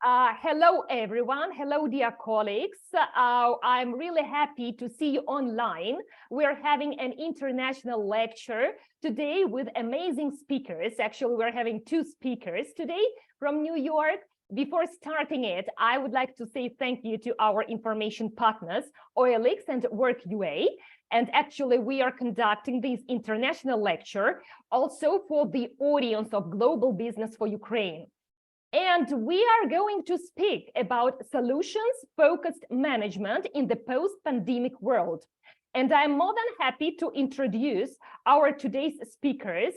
Hello, everyone. Hello, dear colleagues. I'm really happy to see you online. We're having an international lecture today with amazing speakers. Actually, we're having two speakers today from New York. Before starting it, I would like to say thank you to our information partners, OLX and WorkUA. And actually, we are conducting this international lecture also for the audience of Global Business for Ukraine. And we are going to speak about solutions-focused management in the post-pandemic world. And I'm more than happy to introduce our today's speakers,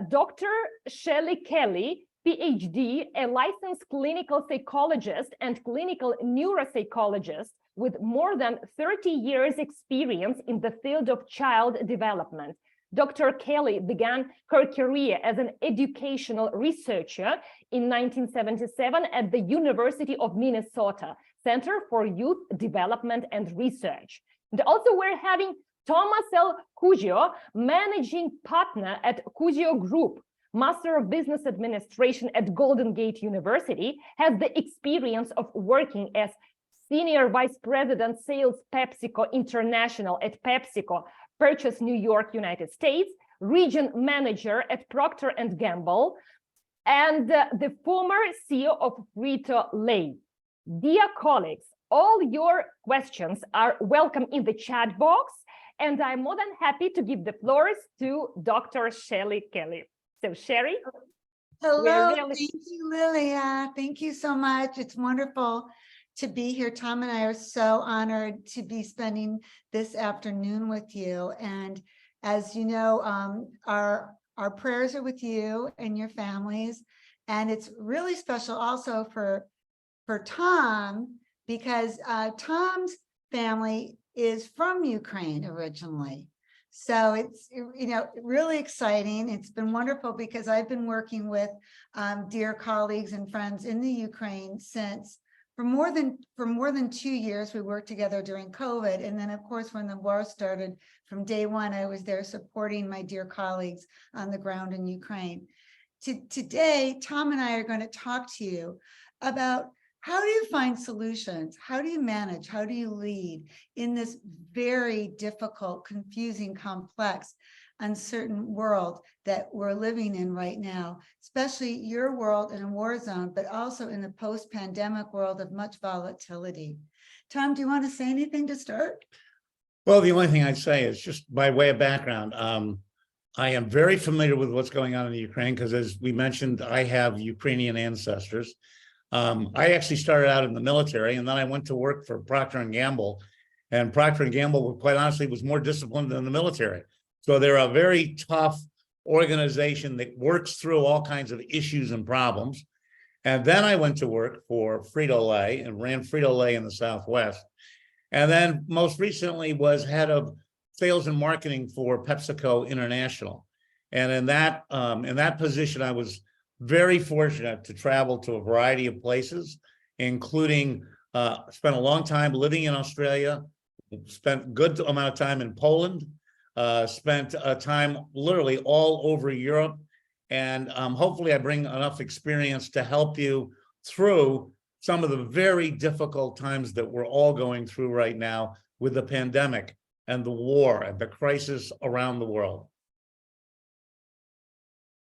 Dr. Shelley Kelly, PhD, a licensed clinical psychologist and clinical neuropsychologist with more than 30 years experience in the field of child development. Dr. Kelly began her career as an educational researcher in 1977 at the University of Minnesota Center for Youth Development and Research. And also we're having Thomas L. Cugio, managing partner at Cugio Group, Master of Business Administration at Golden Gate University, has the experience of working as Senior Vice President Sales PepsiCo International at PepsiCo Purchase New York, United States, Region Manager at Procter & Gamble, and the former CEO of Frito-Lay. Dear colleagues, all your questions are welcome in the chat box, and I'm more than happy to give the floors to Dr. Shelley Kelly. So Sherry. Hello, thank you, Lilia. Thank you so much. It's wonderful to be here. Tom and I are so honored to be spending this afternoon with you. And as you know, our prayers are with you and your families. And it's really special also for Tom, because Tom's family is from Ukraine originally. So it's, really exciting. It's been wonderful because I've been working with dear colleagues and friends in the Ukraine since for more than 2 years. We worked together during COVID. And then of course, when the war started, from day one, I was there supporting my dear colleagues on the ground in Ukraine. Today, Tom and I are going to talk to you about how do you find solutions? How do you manage? How do you lead in this very difficult, confusing, complex, uncertain world that we're living in right now, especially your world in a war zone, but also in the post-pandemic world of much volatility. Tom, do you want to say anything to start? Well, the only thing I'd say is just by way of background, I am very familiar with what's going on in the Ukraine because, as we mentioned, I have Ukrainian ancestors. I actually started out in the military, and then I went to work for Procter & Gamble, and Procter & Gamble, quite honestly, was more disciplined than the military. So they're a very tough organization that works through all kinds of issues and problems. And then I went to work for Frito-Lay and ran Frito-Lay in the Southwest. And then most recently was head of sales and marketing for PepsiCo International. And in that position, I was very fortunate to travel to a variety of places, including spent a long time living in Australia, spent a good amount of time in Poland, spent time literally all over Europe. And hopefully I bring enough experience to help you through some of the very difficult times that we're all going through right now with the pandemic and the war and the crisis around the world.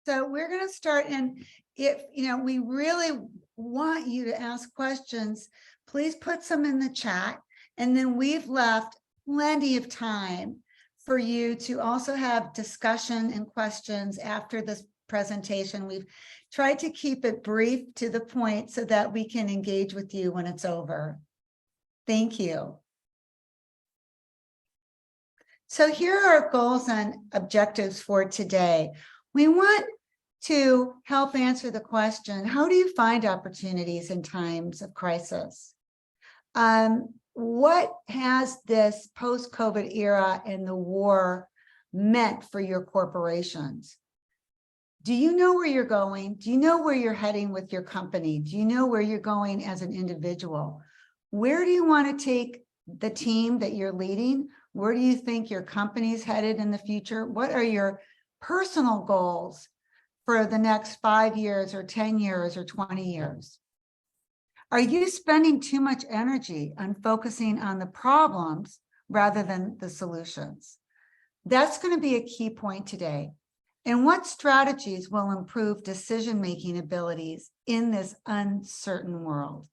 So we're going to start, and if we really want you to ask questions, please put some in the chat, and then we've left plenty of time for you to also have discussion and questions after this presentation. We've tried to keep it brief to the point so that we can engage with you when it's over. Thank you. So here are our goals and objectives for today. We want to help answer the question, how do you find opportunities in times of crisis? What has this post-COVID era and the war meant for your corporations? Do you know where you're going? Do you know where you're heading with your company? Do you know where you're going as an individual? Where do you want to take the team that you're leading? Where do you think your company's headed in the future? What are your personal goals for the next 5 years or 10 years or 20 years? Are you spending too much energy on focusing on the problems rather than the solutions? That's going to be a key point today. And what strategies will improve decision-making abilities in this uncertain world?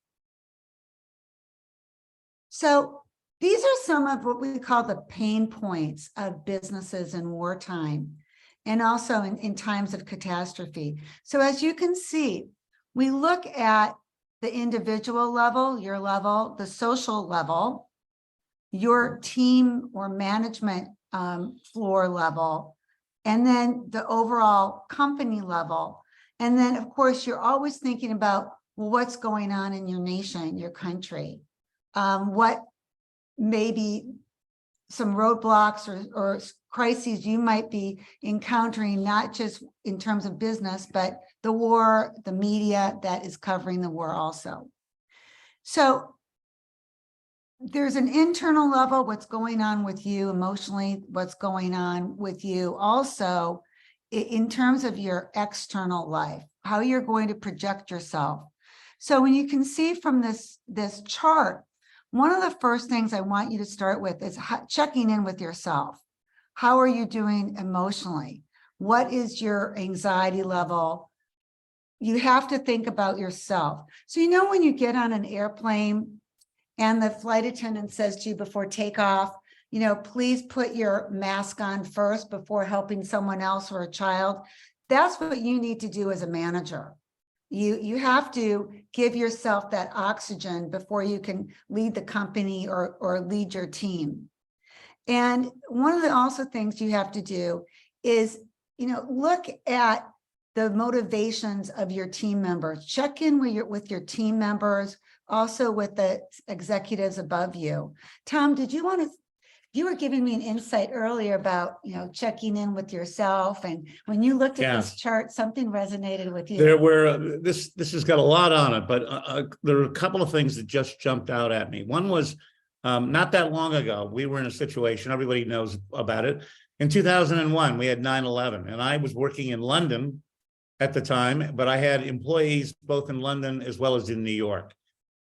So these are some of what we call the pain points of businesses in wartime, and also in times of catastrophe. So as you can see, we look at the individual level, your level, the social level, your team or management floor level, and then the overall company level. And then, of course, you're always thinking about, well, what's going on in your nation, your country, what maybe some roadblocks or crises you might be encountering, not just in terms of business, but the war, the media that is covering the war also. So there's an internal level, what's going on with you emotionally, what's going on with you also in terms of your external life, how you're going to project yourself. So when you can see from this chart, one of the first things I want you to start with is checking in with yourself. How are you doing emotionally? What is your anxiety level? You have to think about yourself. So, you know, when you get on an airplane and the flight attendant says to you before takeoff, you know, please put your mask on first before helping someone else or a child. That's what you need to do as a manager. You have to give yourself that oxygen before you can lead the company or lead your team. And one of the also things you have to do is, you know, look at the motivations of your team members. Check in with your team members, also with the executives above you. Tom, did you want to? You were giving me an insight earlier about, you know, checking in with yourself, and when you looked at this chart, something resonated with you. There were this has got a lot on it, but there were a couple of things that just jumped out at me. One was not that long ago, we were in a situation, everybody knows about it. In 2001, we had 9/11, and I was working in London at the time, but I had employees both in London as well as in New York.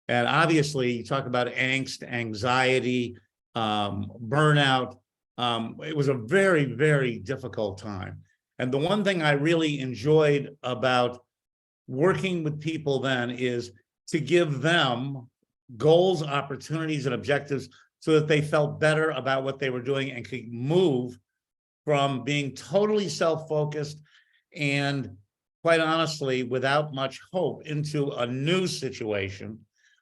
And obviously, you talk about angst, anxiety, burnout. It was a very, very difficult time. And the one thing I really enjoyed about working with people then is to give them goals, opportunities, and objectives so that they felt better about what they were doing and could move from being totally self-focused and, quite honestly, without much hope, into a new situation,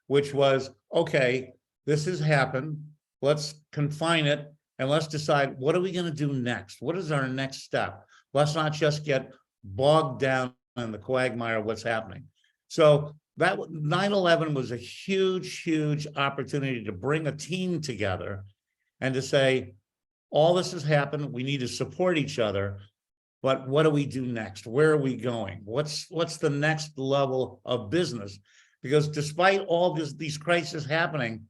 which was, okay, this has happened. Let's confine it and let's decide, what are we going to do next? What is our next step? Let's not just get bogged down in the quagmire of what's happening. So that 9/11 was a huge, huge opportunity to bring a team together and to say, all this has happened. We need to support each other. But what do we do next? Where are we going? What's the next level of business? Because despite all these crises happening,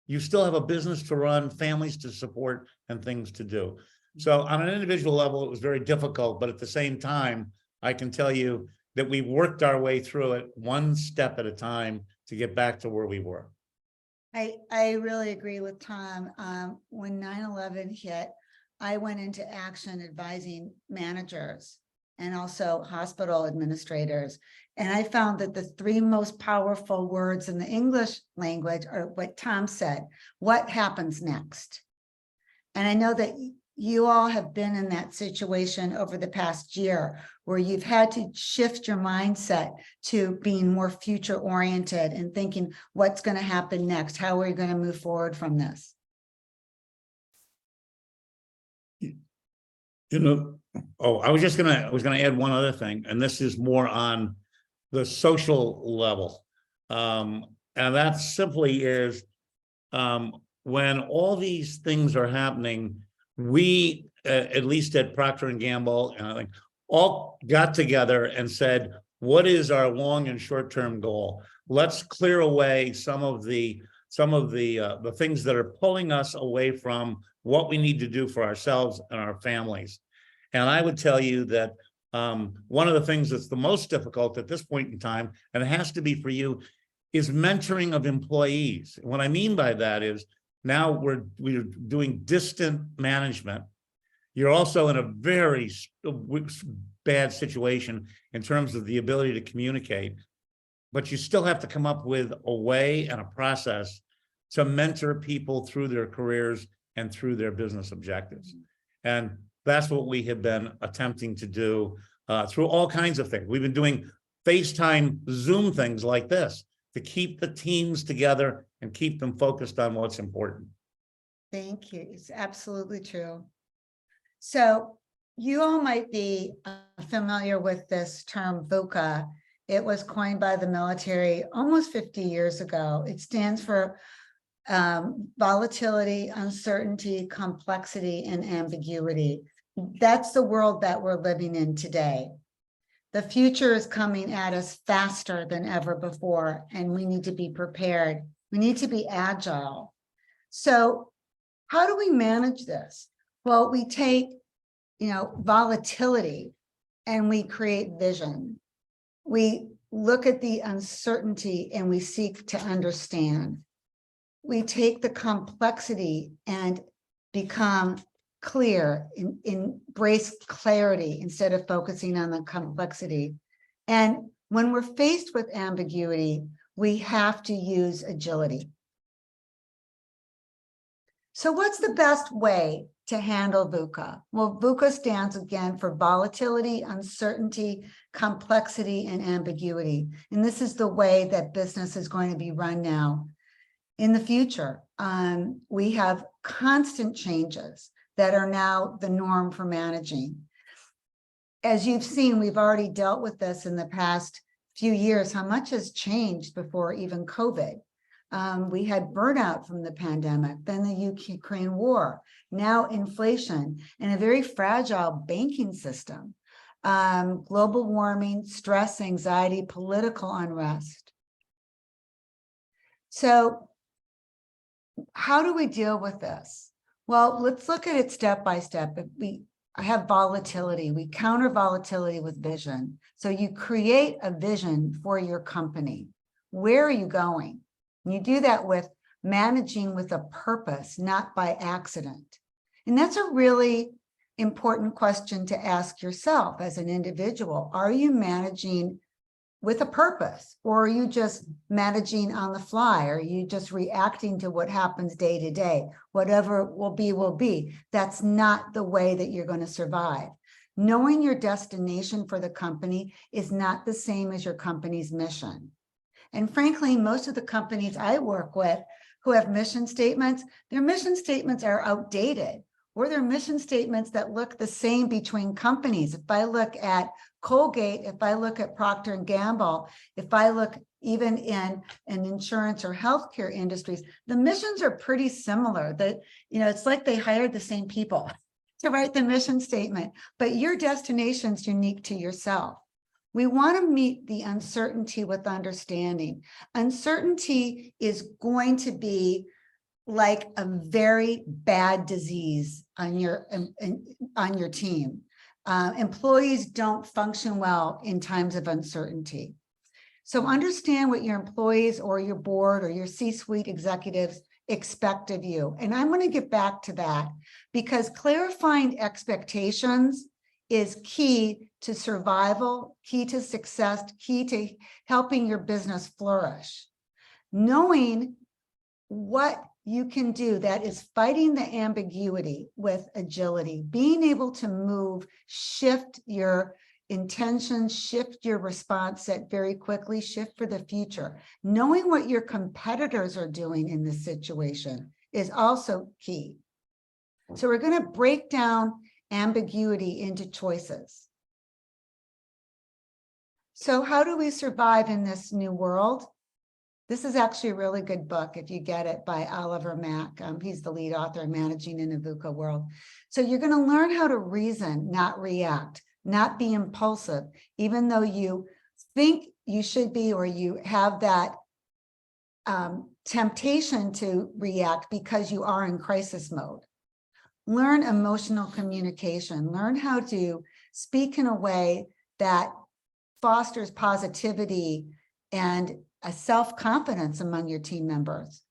you still have a business to run, families to support, and things to do. So on an individual level, it was very difficult, but at the same time, I can tell you that we worked our way through it one step at a time to get back to where we were. I really agree with Tom. When 9/11 hit, I went into action advising managers and also hospital administrators. And I found that the three most powerful words in the English language are what Tom said: what happens next? And I know that you all have been in that situation over the past year where you've had to shift your mindset to being more future oriented and thinking what's going to happen next? How are we going to move forward from this? You know, I was gonna add one other thing, and this is more on the social level. And that simply is when all these things are happening, we, at least at Procter & Gamble, and I think all got together and said, what is our long and short-term goal? Let's clear away some of the things that are pulling us away from what we need to do for ourselves and our families. And I would tell you that one of the things that's the most difficult at this point in time, and it has to be for you, is mentoring of employees. And what I mean by that is now we're doing distant management. You're also in a very bad situation in terms of the ability to communicate, but you still have to come up with a way and a process to mentor people through their careers and through their business objectives. And that's what we have been attempting to do through all kinds of things. We've been doing FaceTime, Zoom things like this to keep the teams together and keep them focused on what's important. Thank you. It's absolutely true. So you all might be familiar with this term VUCA. It was coined by the military almost 50 years ago. It stands for volatility, uncertainty, complexity, and ambiguity. That's the world that we're living in today. The future is coming at us faster than ever before, and we need to be prepared. We need to be agile. So how do we manage this? Well, we take, volatility and we create vision. We look at the uncertainty and we seek to understand. We take the complexity and become clear, embrace clarity instead of focusing on the complexity. And when we're faced with ambiguity, we have to use agility. So what's the best way to handle VUCA? Well, VUCA stands again for volatility, uncertainty, complexity, and ambiguity. And this is the way that business is going to be run now. In the future, we have constant changes that are now the norm for managing. As you've seen, we've already dealt with this in the past few years, how much has changed before even COVID. We had burnout from the pandemic, then the Ukraine war, now inflation, and a very fragile banking system, global warming, stress, anxiety, political unrest. So how do we deal with this? Well, let's look at it step by step. I have volatility. We counter volatility with vision. So you create a vision for your company. Where are you going? And you do that with managing with a purpose, not by accident. And that's a really important question to ask yourself as an individual. Are you managing with a purpose, or are you just managing on the fly? Are you just reacting to what happens day to day? Whatever will be, will be. That's not the way that you're going to survive. Knowing your destination for the company is not the same as your company's mission. And frankly, most of the companies I work with who have mission statements, their mission statements are outdated, or their mission statements that look the same between companies. If I look at Colgate, if I look at Procter & Gamble, if I look even in insurance or healthcare industries, the missions are pretty similar. That, it's like they hired the same people to write the mission statement, but your destination's unique to yourself. We want to meet the uncertainty with understanding. Uncertainty is going to be like a very bad disease on your team. Employees don't function well in times of uncertainty. So understand what your employees or your board or your C-suite executives expect of you. And I'm going to get back to that because clarifying expectations is key to survival, key to success, key to helping your business flourish. Knowing what you can do that is fighting the ambiguity with agility, being able to move, shift your intentions, shift your response set very quickly, shift for the future. Knowing what your competitors are doing in this situation is also key. So we're going to break down ambiguity into choices. So how do we survive in this new world? This is actually a really good book, if you get it, by Oliver Mack. He's the lead author of Managing in a VUCA World. So you're going to learn how to reason, not react, not be impulsive, even though you think you should be, or you have that temptation to react because you are in crisis mode. Learn emotional communication. Learn how to speak in a way that fosters positivity and a self-confidence among your team members.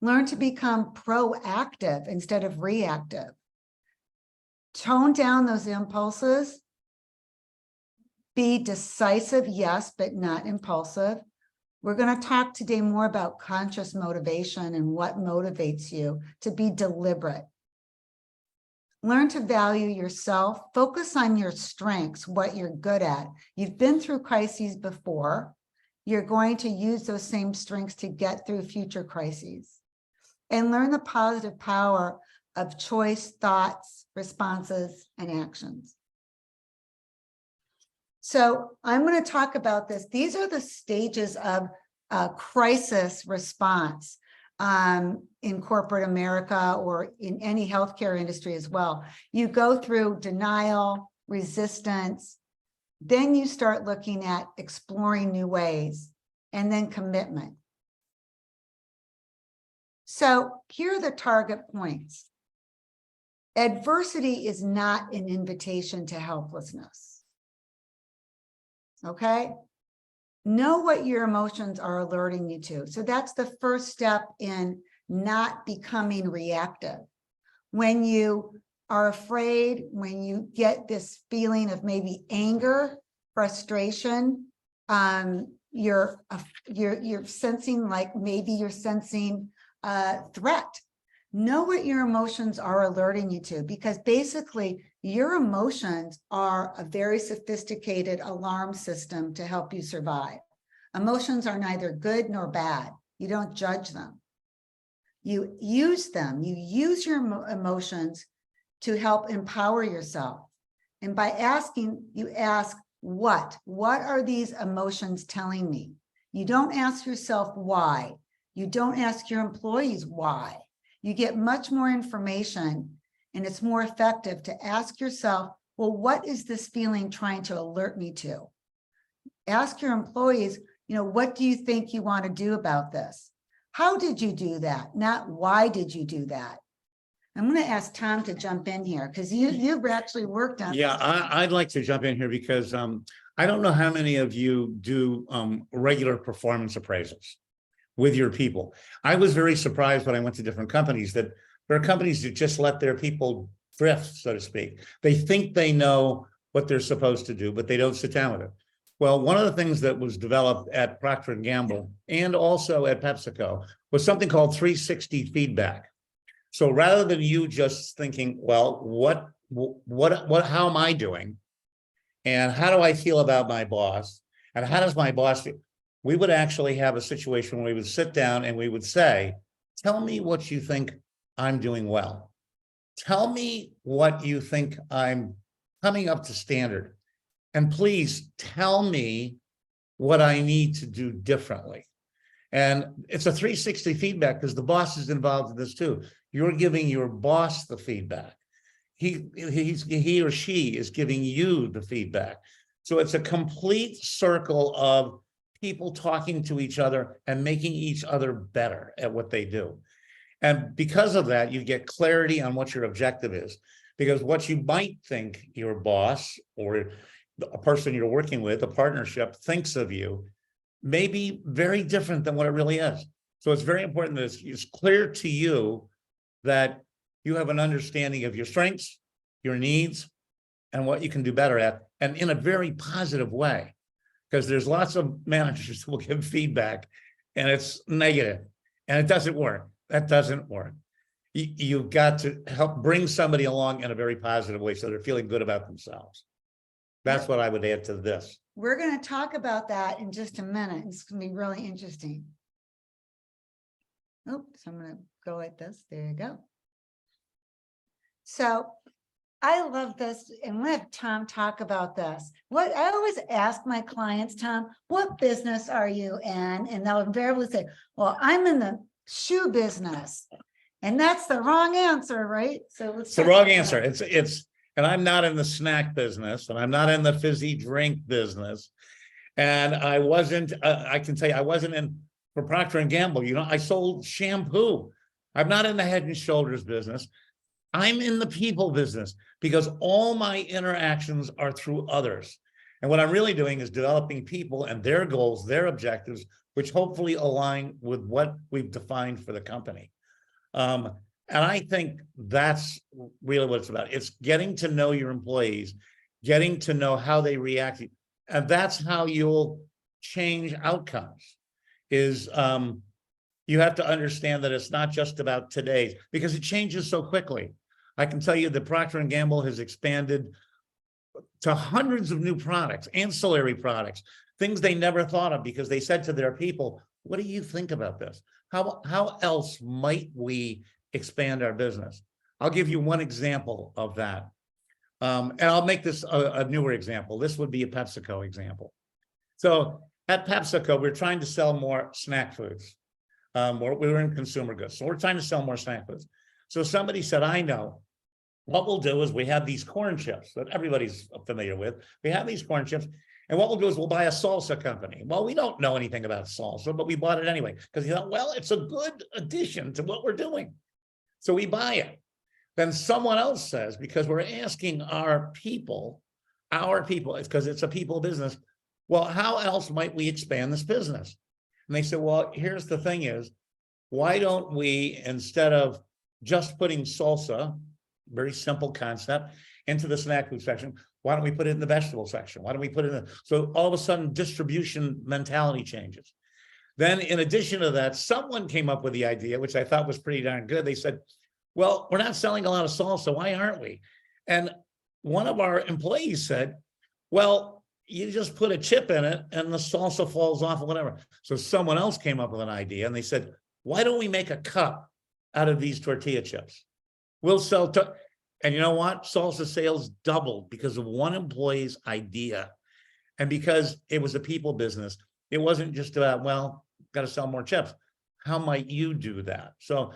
Learn to become proactive instead of reactive. Tone down those impulses. Be decisive, yes, but not impulsive. We're going to talk today more about conscious motivation and what motivates you to be deliberate. Learn to value yourself. Focus on your strengths, what you're good at. You've been through crises before. You're going to use those same strengths to get through future crises. And learn the positive power of choice, thoughts, responses, and actions. So I'm going to talk about this. These are the stages of crisis response in corporate America or in any healthcare industry as well. You go through denial, resistance, then you start looking at exploring new ways, and then commitment. So here are the target points. Adversity is not an invitation to helplessness. Okay? Know what your emotions are alerting you to. So that's the first step in not becoming reactive. When you are afraid, when you get this feeling of maybe anger, frustration, you're sensing like maybe you're sensing threat. Know what your emotions are alerting you to, because basically your emotions are a very sophisticated alarm system to help you survive. Emotions are neither good nor bad. You don't judge them. You use them. You use your emotions to help empower yourself. And by asking, you ask, what? What are these emotions telling me? You don't ask yourself why. You don't ask your employees why. You get much more information, and it's more effective to ask yourself, well, what is this feeling trying to alert me to? Ask your employees, what do you think you want to do about this? How did you do that? Not why did you do that? I'm going to ask Tom to jump in here because you've actually worked on Yeah, I'd like to jump in here because I don't know how many of you do regular performance appraisals with your people. I was very surprised when I went to different companies that there are companies that just let their people drift, so to speak. They think they know what they're supposed to do, but they don't sit down with it. Well, one of the things that was developed at Procter & Gamble and also at PepsiCo was something called 360 feedback. So rather than you just thinking, well, how am I doing? And how do I feel about my boss? And how does my boss feel? We would actually have a situation where we would sit down and we would say, tell me what you think I'm doing well. Tell me what you think I'm coming up to standard. And please tell me what I need to do differently. And it's a 360 feedback because the boss is involved in this too. You're giving your boss the feedback. He or she is giving you the feedback. So it's a complete circle of people talking to each other and making each other better at what they do. And because of that, you get clarity on what your objective is. Because what you might think your boss or a person you're working with, a partnership, thinks of you may be very different than what it really is. So it's very important that it's clear to you that you have an understanding of your strengths, your needs, and what you can do better at, and in a very positive way. Because there's lots of managers who will give feedback and it's negative and it doesn't work. That doesn't work. You've got to help bring somebody along in a very positive way so they're feeling good about themselves. That's what I would add to this. We're going to talk about that in just a minute. It's going to be really interesting. Oh, so I'm going to go like this. There you go. So I love this, and we'll have Tom talk about this. What I always ask my clients, Tom, what business are you in? And they'll invariably say, well, I'm in the shoe business. And that's the wrong answer, right? So let's It's the wrong answer. And I'm not in the snack business, and I'm not in the fizzy drink business. And I wasn't, I can tell you, I wasn't in for Procter & Gamble. I sold shampoo. I'm not in the Head and Shoulders business. I'm in the people business because all my interactions are through others. And what I'm really doing is developing people and their goals, their objectives, which hopefully align with what we've defined for the company. And I think that's really what it's about. It's getting to know your employees, getting to know how they react. And that's how you'll change outcomes is you have to understand that it's not just about today's, because it changes so quickly. I can tell you that Procter & Gamble has expanded to hundreds of new products, ancillary products, things they never thought of because they said to their people, what do you think about this? How else might we expand our business? I'll give you one example of that. And I'll make this a newer example. This would be a PepsiCo example. So at PepsiCo, we're trying to sell more snack foods. We were in consumer goods, so we're trying to sell more snack foods. So somebody said, I know, what we'll do is we have these corn chips that everybody's familiar with. We have these corn chips, and what we'll do is we'll buy a salsa company. Well, we don't know anything about salsa, but we bought it anyway, because you thought, well, it's a good addition to what we're doing. So we buy it. Then someone else says, because we're asking our people, it's because it's a people business, well, how else might we expand this business? And they said, well, here's the thing is, why don't we, instead of just putting salsa, very simple concept, into the snack food section, why don't we put it in the vegetable section? Why don't we put it in so all of a sudden distribution mentality changes. Then in addition to that, someone came up with the idea, which I thought was pretty darn good. They said, well, we're not selling a lot of salsa, why aren't we? And one of our employees said, well, you just put a chip in it and the salsa falls off or whatever. So someone else came up with an idea and they said, why don't we make a cup out of these tortilla chips? We'll sell, and you know what? Salsa sales doubled because of one employee's idea. And because it was a people business, it wasn't just about, well, got to sell more chips. How might you do that? So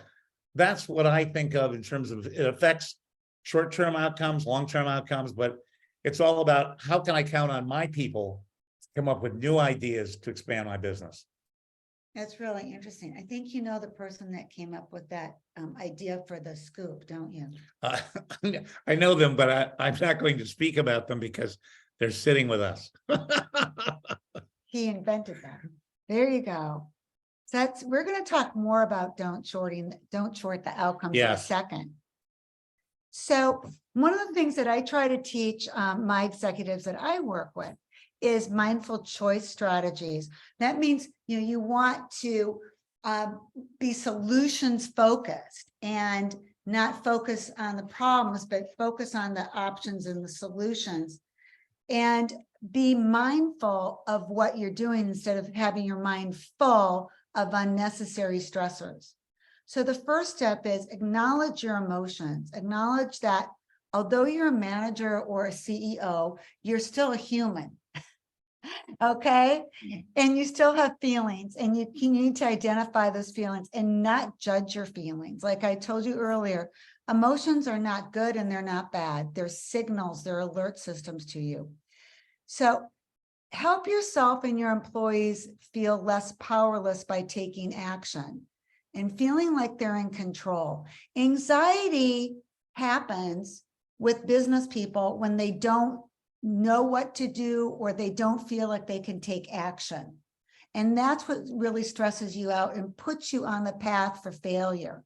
that's what I think of in terms of it affects short-term outcomes, long-term outcomes, but it's all about how can I count on my people to come up with new ideas to expand my business. That's really interesting. I think you know the person that came up with that idea for the scoop, don't you? I know them, but I'm not going to speak about them because they're sitting with us. He invented that. There you go. So we're going to talk more about don't short the outcomes in a second. So one of the things that I try to teach my executives that I work with is mindful choice strategies. That means, you want to be solutions focused and not focus on the problems, but focus on the options and the solutions, and be mindful of what you're doing instead of having your mind full of unnecessary stressors. So the first step is acknowledge your emotions. Acknowledge that although you're a manager or a CEO, you're still a human. Okay. And you still have feelings, and you need to identify those feelings and not judge your feelings. Like I told you earlier, emotions are not good and they're not bad. They're signals, they're alert systems to you. So help yourself and your employees feel less powerless by taking action and feeling like they're in control. Anxiety happens with business people when they don't know what to do or they don't feel like they can take action. And that's what really stresses you out and puts you on the path for failure.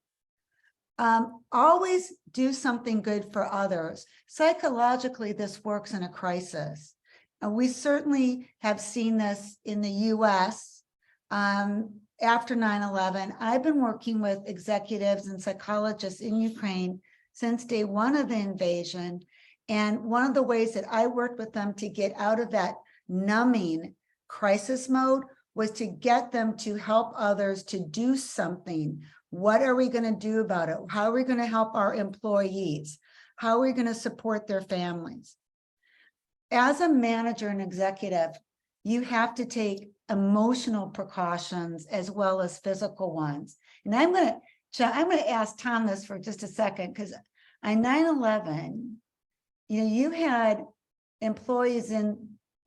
Always do something good for others. Psychologically, this works in a crisis. And we certainly have seen this in the US after 9/11. I've been working with executives and psychologists in Ukraine since day one of the invasion. And one of the ways that I worked with them to get out of that numbing crisis mode was to get them to help others to do something. What are we going to do about it? How are we going to help our employees? How are we going to support their families? As a manager and executive, you have to take emotional precautions as well as physical ones. And I'm going to ask Tom this for just a second, because on 9/11, you had employees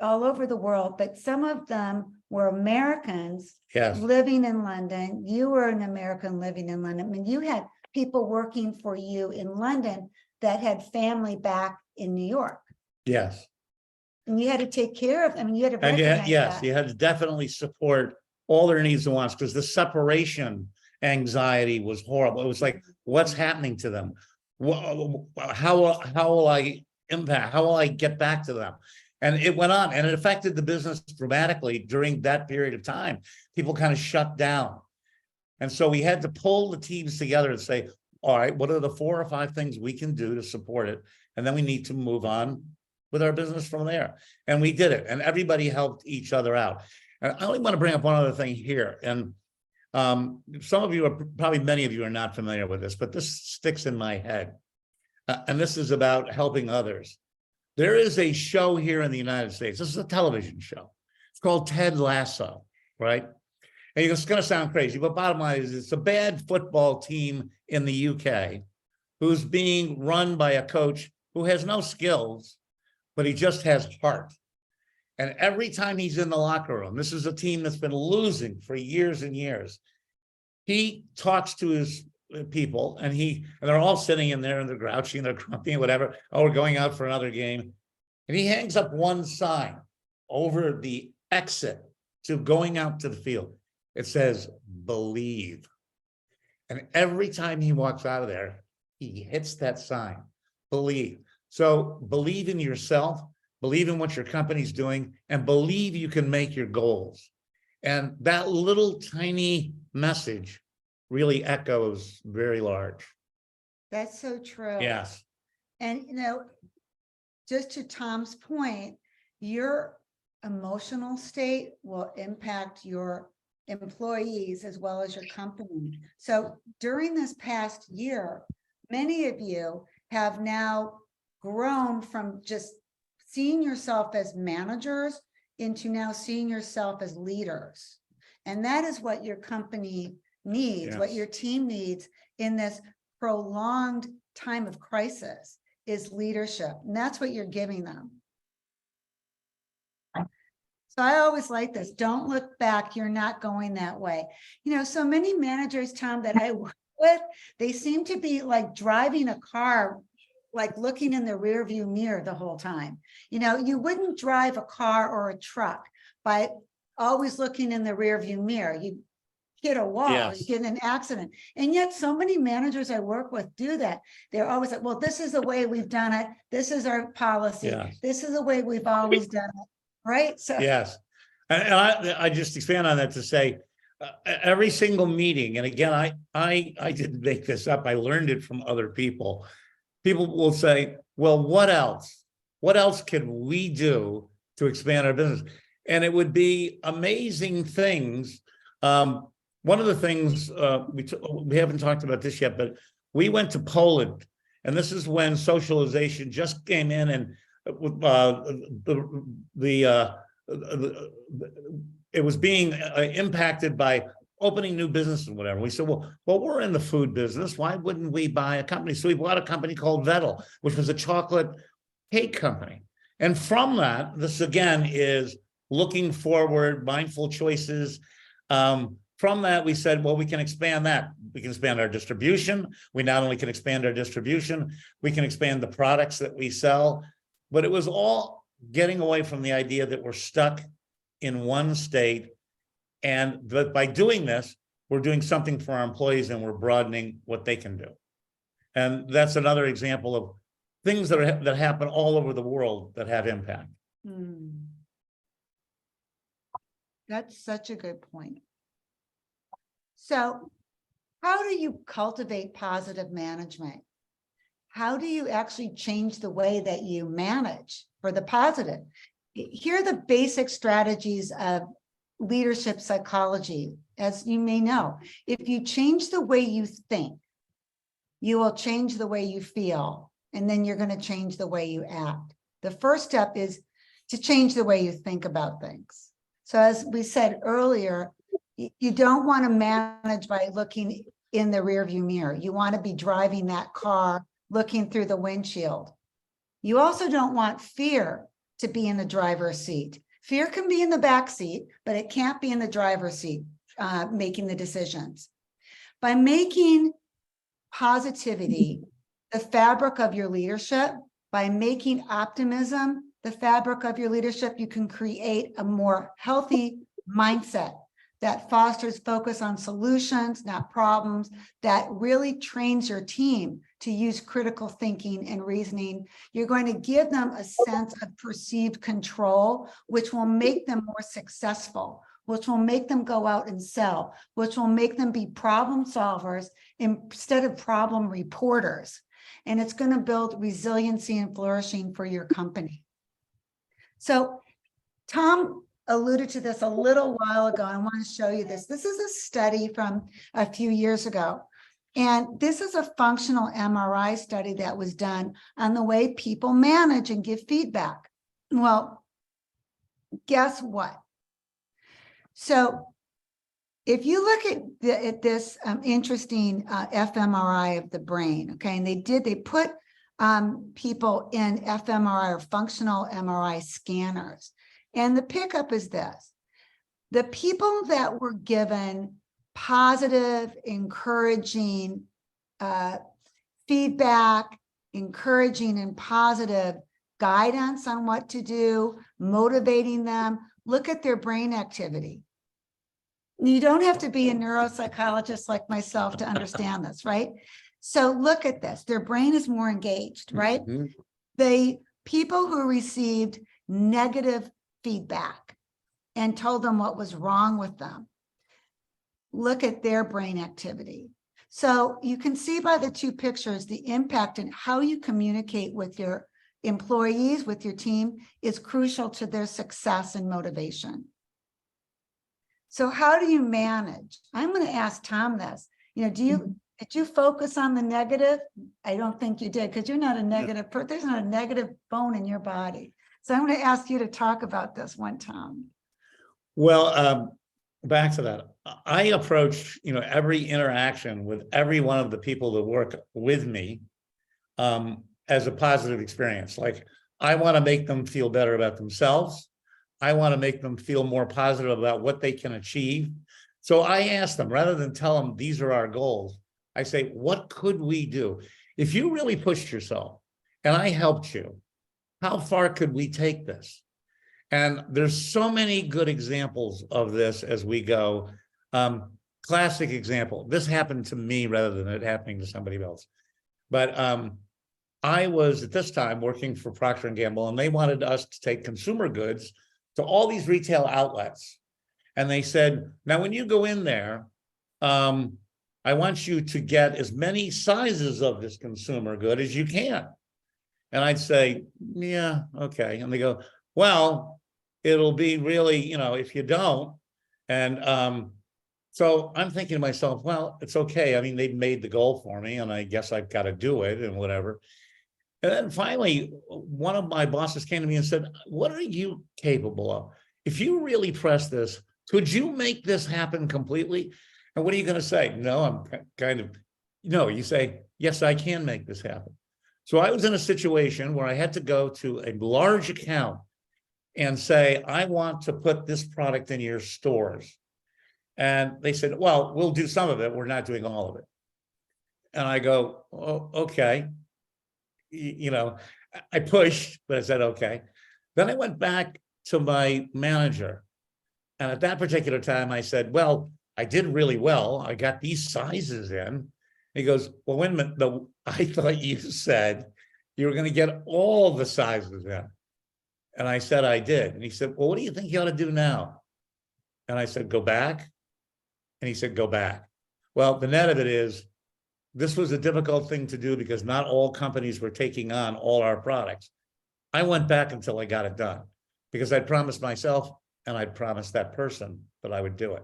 all over the world, but some of them were Americans living in London. You were an American living in London. I mean, you had people working for you in London that had family back in New York. Yes. And you had to take care of, I mean, you had to And recognize yes, that. you had to definitely support all their needs and wants, because the separation anxiety was horrible. It was like, what's happening to them? How will I impact? How will I get back to them? And it went on, and it affected the business dramatically during that period of time. People kind of shut down. And so we had to pull the teams together and say, all right, what are the 4 or 5 things we can do to support it? And then we need to move on with our business from there. And we did it, and everybody helped each other out. And I only want to bring up one other thing here. And some of you are probably, many of you are not familiar with this, but this sticks in my head. And this is about helping others. There is a show here in the United States. This is a television show. It's called Ted Lasso, right? And it's going to sound crazy, but bottom line is it's a bad football team in the UK who's being run by a coach who has no skills, but he just has heart. And every time he's in the locker room, this is a team that's been losing for years and years. He talks to his people, and they're all sitting in there and they're grouchy and they're grumpy and whatever. Oh, we're going out for another game. And he hangs up one sign over the exit to going out to the field. It says, believe. And every time he walks out of there, he hits that sign, believe. So believe in yourself, believe in what your company's doing, and believe you can make your goals. And that little tiny message really echoes very large. That's so true. Yes. And, just to Tom's point, your emotional state will impact your employees as well as your company. So during this past year, many of you have now grown from just seeing yourself as managers into now seeing yourself as leaders. And that is what your company needs, what your team needs in this prolonged time of crisis is leadership. And that's what you're giving them. So I always like this. Don't look back. You're not going that way. So many managers, Tom, that I work with, they seem to be like driving a car, like looking in the rear view mirror the whole time. You wouldn't drive a car or a truck by always looking in the rear view mirror. You hit a wall, Yes. you get in an accident. And yet so many managers I work with do that. They're always like, well, this is the way we've done it. This is our policy. Yes. This is the way we've always done it. Right. So Yes. And I just expand on that to say, every single meeting, and again, I didn't make this up. I learned it from other people. People will say, well, what else? What else can we do to expand our business? And it would be amazing things. One of the things we haven't talked about this yet, but we went to Poland, and this is when socialization just came in, and it was being impacted by opening new business and whatever. We said, well, we're in the food business. Why wouldn't we buy a company? So we bought a company called Vettel, which was a chocolate cake company. And from that, this again is looking forward, mindful choices. From that, we said, well, we can expand that. We can expand our distribution. We not only can expand our distribution, we can expand the products that we sell. But it was all getting away from the idea that we're stuck in one state. And that by doing this, we're doing something for our employees and we're broadening what they can do. And that's another example of things that happen all over the world that have impact. That's such a good point. So how do you cultivate positive management? How do you actually change the way that you manage for the positive? Here are the basic strategies of leadership psychology. As you may know, if you change the way you think, you will change the way you feel, and then you're going to change the way you act. The first step is to change the way you think about things. So as we said earlier, you don't want to manage by looking in the rearview mirror. You want to be driving that car, looking through the windshield. You also don't want fear to be in the driver's seat. Fear can be in the back seat, but it can't be in the driver's seat, making the decisions. By making positivity the fabric of your leadership, by making optimism the fabric of your leadership, you can create a more healthy mindset that fosters focus on solutions, not problems, that really trains your team to use critical thinking and reasoning. You're going to give them a sense of perceived control, which will make them more successful, which will make them go out and sell, which will make them be problem solvers instead of problem reporters. And it's going to build resiliency and flourishing for your company. So Tom alluded to this a little while ago. I want to show you this. This is a study from a few years ago. And this is a functional MRI study that was done on the way people manage and give feedback. Well, guess what? So if you look at this interesting fMRI of the brain, okay, and they put people in fMRI or functional MRI scanners. And the pickup is this: the people that were given positive, encouraging feedback, encouraging and positive guidance on what to do, motivating them, look at their brain activity. You don't have to be a neuropsychologist like myself to understand this, right? So look at this. Their brain is more engaged, right? Mhm. The people who received negative feedback and told them what was wrong with them, look at their brain activity. So you can see by the two pictures, the impact and how you communicate with your employees, with your team, is crucial to their success and motivation. So how do you manage? I'm going to ask Tom this. Did you focus on the negative? I don't think you did, because you're not a negative person. There's not a negative bone in your body. So I'm going to ask you to talk about this one, Tom. Well, back to that. I approach, every interaction with every one of the people that work with me as a positive experience. Like, I want to make them feel better about themselves. I want to make them feel more positive about what they can achieve. So I ask them, rather than tell them these are our goals, I say, what could we do? If you really pushed yourself and I helped you, how far could we take this? And there's so many good examples of this as we go. Classic example, this happened to me rather than it happening to somebody else. But I was at this time working for Procter & Gamble, and they wanted us to take consumer goods to all these retail outlets. And they said, now, when you go in there, I want you to get as many sizes of this consumer good as you can. And I'd say, yeah, okay. And they go, well, it'll be really, if you don't. And so I'm thinking to myself, well, it's okay. I mean, they've made the goal for me, and I guess I've got to do it and whatever. And then finally, one of my bosses came to me and said, what are you capable of? If you really press this, could you make this happen completely? And what are you going to say? No, I'm kind of, no, you say, yes, I can make this happen. So I was in a situation where I had to go to a large account and say, I want to put this product in your stores. And they said, well, we'll do some of it. We're not doing all of it. And I go, oh, okay. I pushed, but I said, okay. Then I went back to my manager. And at that particular time, I said, well, I did really well. I got these sizes in. He goes, well, wait a minute. No, I thought you said you were going to get all the sizes in. And I said, I did. And he said, well, what do you think you ought to do now? And I said, go back. And he said, go back. Well, the net of it is, this was a difficult thing to do because not all companies were taking on all our products. I went back until I got it done because I promised myself and I promised that person that I would do it.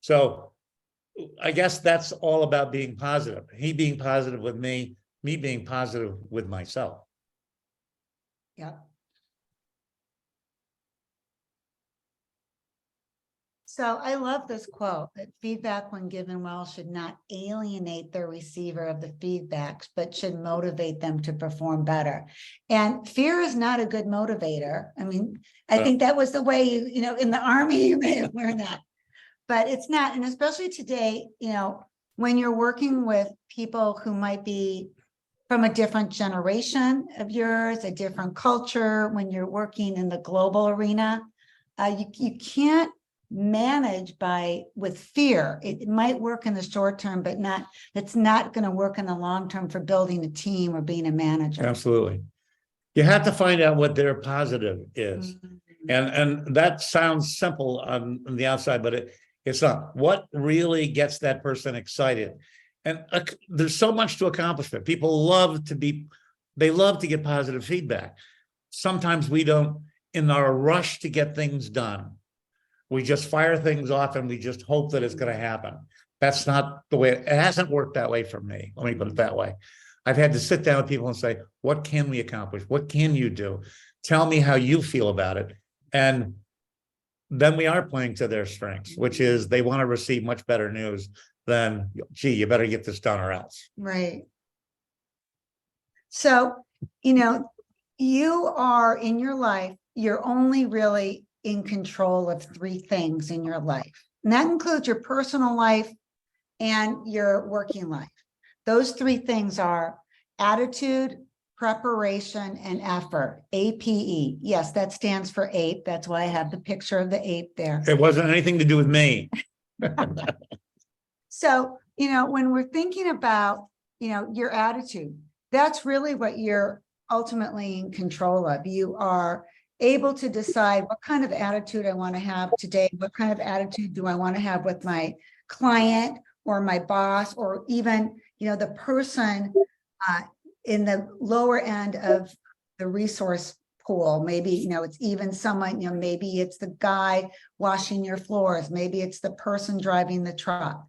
So I guess that's all about being positive. He being positive with me being positive with myself. Yeah. So I love this quote, that feedback when given well should not alienate the receiver of the feedbacks, but should motivate them to perform better. And fear is not a good motivator. I mean, I think that was the way in the Army, you may have learned that, but it's not. And especially today, when you're working with people who might be from a different generation of yours, a different culture, when you're working in the global arena. You can't manage with fear. It might work in the short term, but it's not going to work in the long term for building a team or being a manager. Absolutely. You have to find out what their positive is. Mhm. And that sounds simple on the outside, but it's not. What really gets that person excited? And there's so much to accomplish. People love to get positive feedback. Sometimes we don't, in our rush to get things done, we just fire things off and we just hope that it's going to happen. That's not the way, it hasn't worked that way for me. Let me put it that way. I've had to sit down with people and say, what can we accomplish? What can you do? Tell me how you feel about it. And then we are playing to their strengths, which is they want to receive much better news than, gee, you better get this done or else. Right. So, you are in your life, you're only really in control of 3 things in your life. And that includes your personal life and your working life. Those 3 things are attitude, preparation, and effort, APE. Yes, that stands for ape. That's why I have the picture of the ape there. It wasn't anything to do with me. So, when we're thinking about, your attitude, that's really what you're ultimately in control of. You are able to decide what kind of attitude I want to have today. What kind of attitude do I want to have with my client or my boss, or even, the person in the lower end of the resource pool. Maybe, it's even someone, maybe it's the guy washing your floors. Maybe it's the person driving the truck.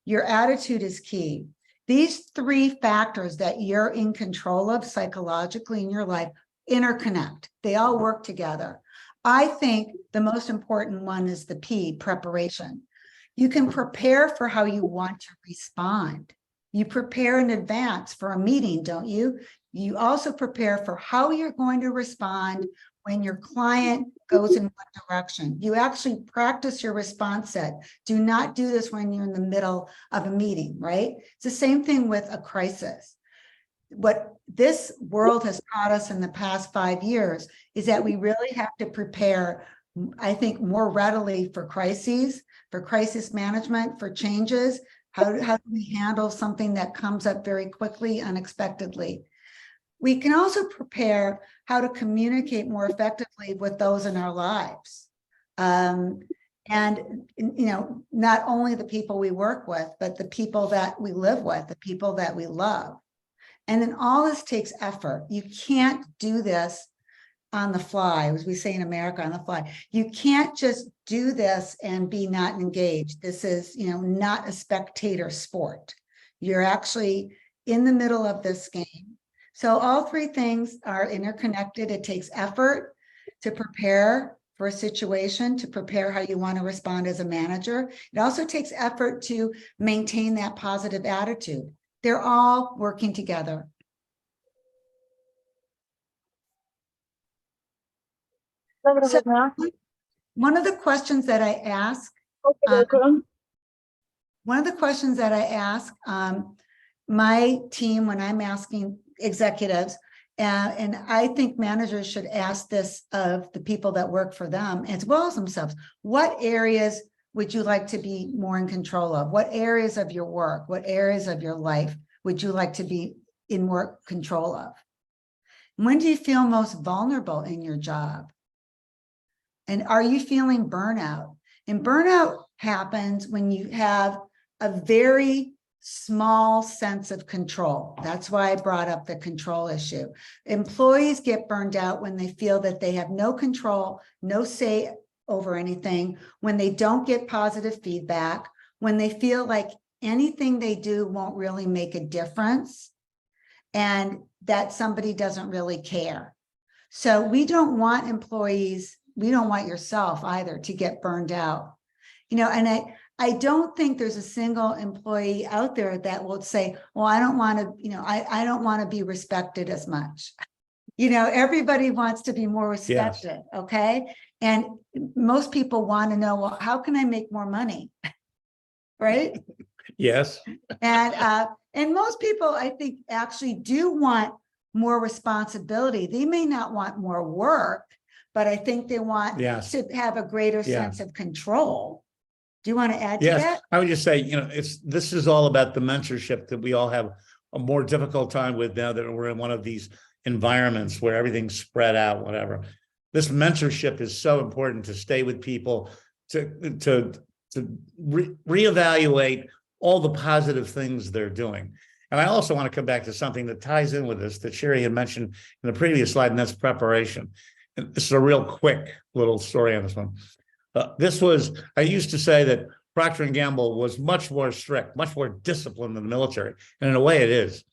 Your attitude is key. These 3 factors that you're in control of psychologically in your life interconnect. They all work together. I think the most important one is the P, preparation. You can prepare for how you want to respond. You prepare in advance for a meeting, don't you? You also prepare for how you're going to respond when your client goes in what direction. You actually practice your response set. Do not do this when you're in the middle of a meeting, right? It's the same thing with a crisis. What this world has taught us in the past 5 years is that we really have to prepare, I think, more readily for crises, for crisis management, for changes. How do we handle something that comes up very quickly, unexpectedly? We can also prepare how to communicate more effectively with those in our lives. And, not only the people we work with, but the people that we live with, the people that we love. And then all this takes effort. You can't do this on the fly, as we say in America, on the fly. You can't just do this and be not engaged. This is, not a spectator sport. You're actually in the middle of this game. So all 3 things are interconnected. It takes effort to prepare for a situation, to prepare how you want to respond as a manager. It also takes effort to maintain that positive attitude. They're all working together. So one of the questions that I ask, my team when I'm asking executives, and I think managers should ask this of the people that work for them as well as themselves. What areas would you like to be more in control of? What areas of your work, what areas of your life would you like to be in more control of? When do you feel most vulnerable in your job? And are you feeling burnout? And burnout happens when you have a very small sense of control. That's why I brought up the control issue. Employees get burned out when they feel that they have no control, no say over anything, when they don't get positive feedback, when they feel like anything they do won't really make a difference, and that somebody doesn't really care. So we don't want employees, we don't want yourself either to get burned out. And I don't think there's a single employee out there that will say, well, I don't want to, I don't want to be respected as much. Everybody wants to be more respected. Yes. Okay. And most people want to know, well, how can I make more money? Right. Yes, And most people, I think, actually do want more responsibility. They may not want more work, but I think they want yes. to have a greater Yeah. sense of control. Do you want to add to Yes, that? I would just say, this is all about the mentorship that we all have a more difficult time with now that we're in one of these environments where everything's spread out, whatever. This mentorship is so important to stay with people, to reevaluate all the positive things they're doing. And I also want to come back to something that ties in with this that Sherry had mentioned in the previous slide, and that's preparation. And this is a real quick little story on this one. I used to say that Procter & Gamble was much more strict, much more disciplined than the military. And in a way it is.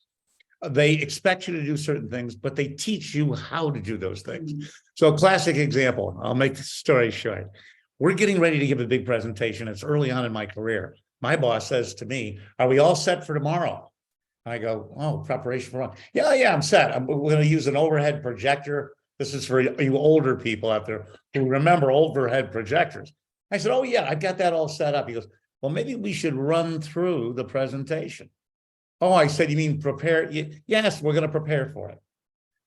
They expect you to do certain things, but they teach you how to do those things. So a classic example, I'll make the story short. We're getting ready to give a big presentation. It's early on in my career. My boss says to me, "Are we all set for tomorrow?" I go, "Oh, preparation for what?" Yeah, I'm set. We're going to use an overhead projector. This is for you older people out there who remember overhead projectors. I said, "Oh yeah, I've got that all set up." He goes, "Well, maybe we should run through the presentation." Oh, I said, "You mean prepare?" Yes, we're going to prepare for it.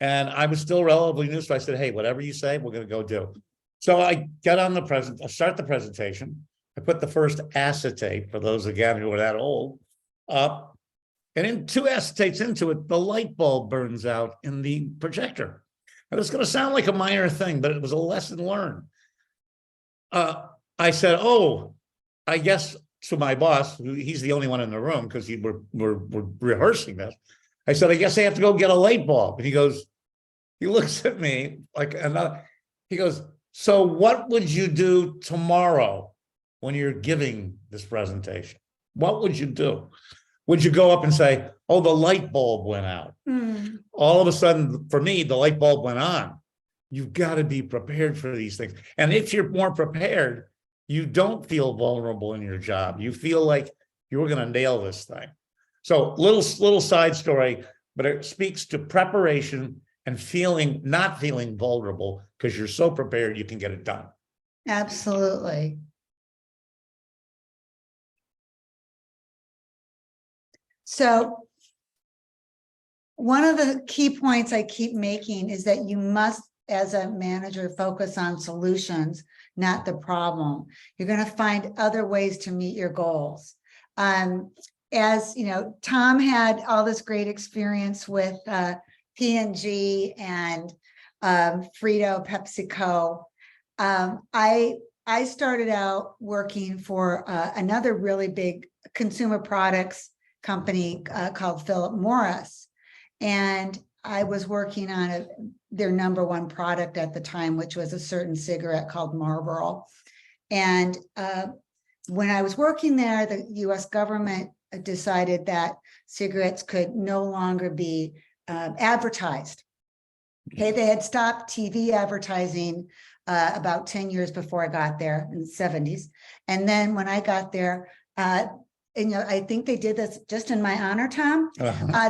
And I was still relatively new, so I said, "Hey, whatever you say, we're going to go do." So I get on I start the presentation. I put the first acetate, for those again who are that old, up. And in 2 acetates into it, the light bulb burns out in the projector. And it's going to sound like a minor thing, but it was a lesson learned. I said, "Oh, I guess," to my boss, he's the only one in the room because we're rehearsing this. I said, "I guess I have to go get a light bulb." And he looks at me like he goes, "So what would you do tomorrow when you're giving this presentation? What would you do? Would you go up and say, 'Oh, the light bulb went out'?" All of a sudden, for me, the light bulb went on. You've got to be prepared for these things. And if you're more prepared, you don't feel vulnerable in your job. You feel like you're going to nail this thing. So little side story, but it speaks to preparation and not feeling vulnerable because you're so prepared you can get it done. Absolutely. So one of the key points I keep making is that you must, as a manager, focus on solutions, not the problem. You're going to find other ways to meet your goals. As you know, Tom had all this great experience with P&G and Frito, PepsiCo. I started out working for another really big consumer products company called Philip Morris. And I was working on their number one product at the time, which was a certain cigarette called Marlboro. And when I was working there, the US government decided that cigarettes could no longer be advertised. Okay, they had stopped TV advertising about 10 years before I got there in the 70s. And then when I got there, and I think they did this just in my honor, Tom.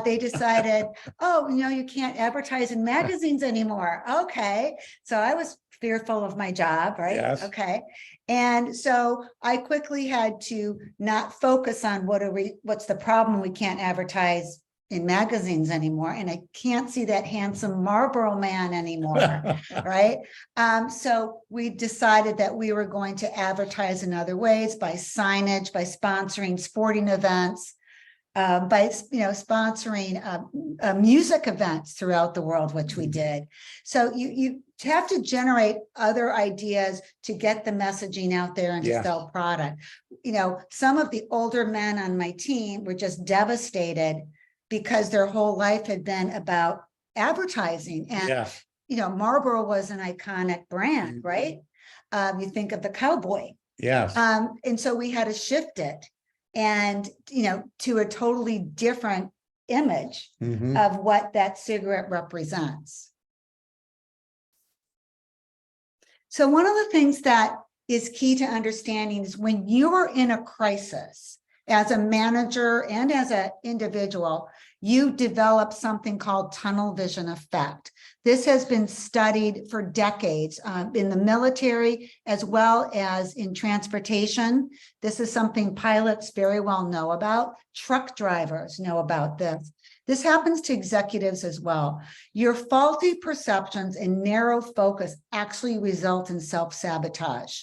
They decided, "Oh, you can't advertise in magazines anymore." Okay, so I was fearful of my job, right? Yes. Okay, and so I quickly had to not focus on what's the problem. We can't advertise in magazines anymore, and I can't see that handsome Marlboro man anymore, right? So we decided that we were going to advertise in other ways, by signage, by sponsoring sporting events, by sponsoring music events throughout the world, which we did. So you have to generate other ideas to get the messaging out there and to sell product. Some of the older men on my team were just devastated because their whole life had been about advertising. And, Marlboro was an iconic brand, right? You think of the cowboy. Yes. And so we had to shift it and, to a totally different image of what that cigarette represents. So one of the things that is key to understanding is when you are in a crisis, as a manager and as an individual, you develop something called tunnel vision effect. This has been studied for decades in the military as well as in transportation. This is something pilots very well know about. Truck drivers know about this. This happens to executives as well. Your faulty perceptions and narrow focus actually result in self-sabotage.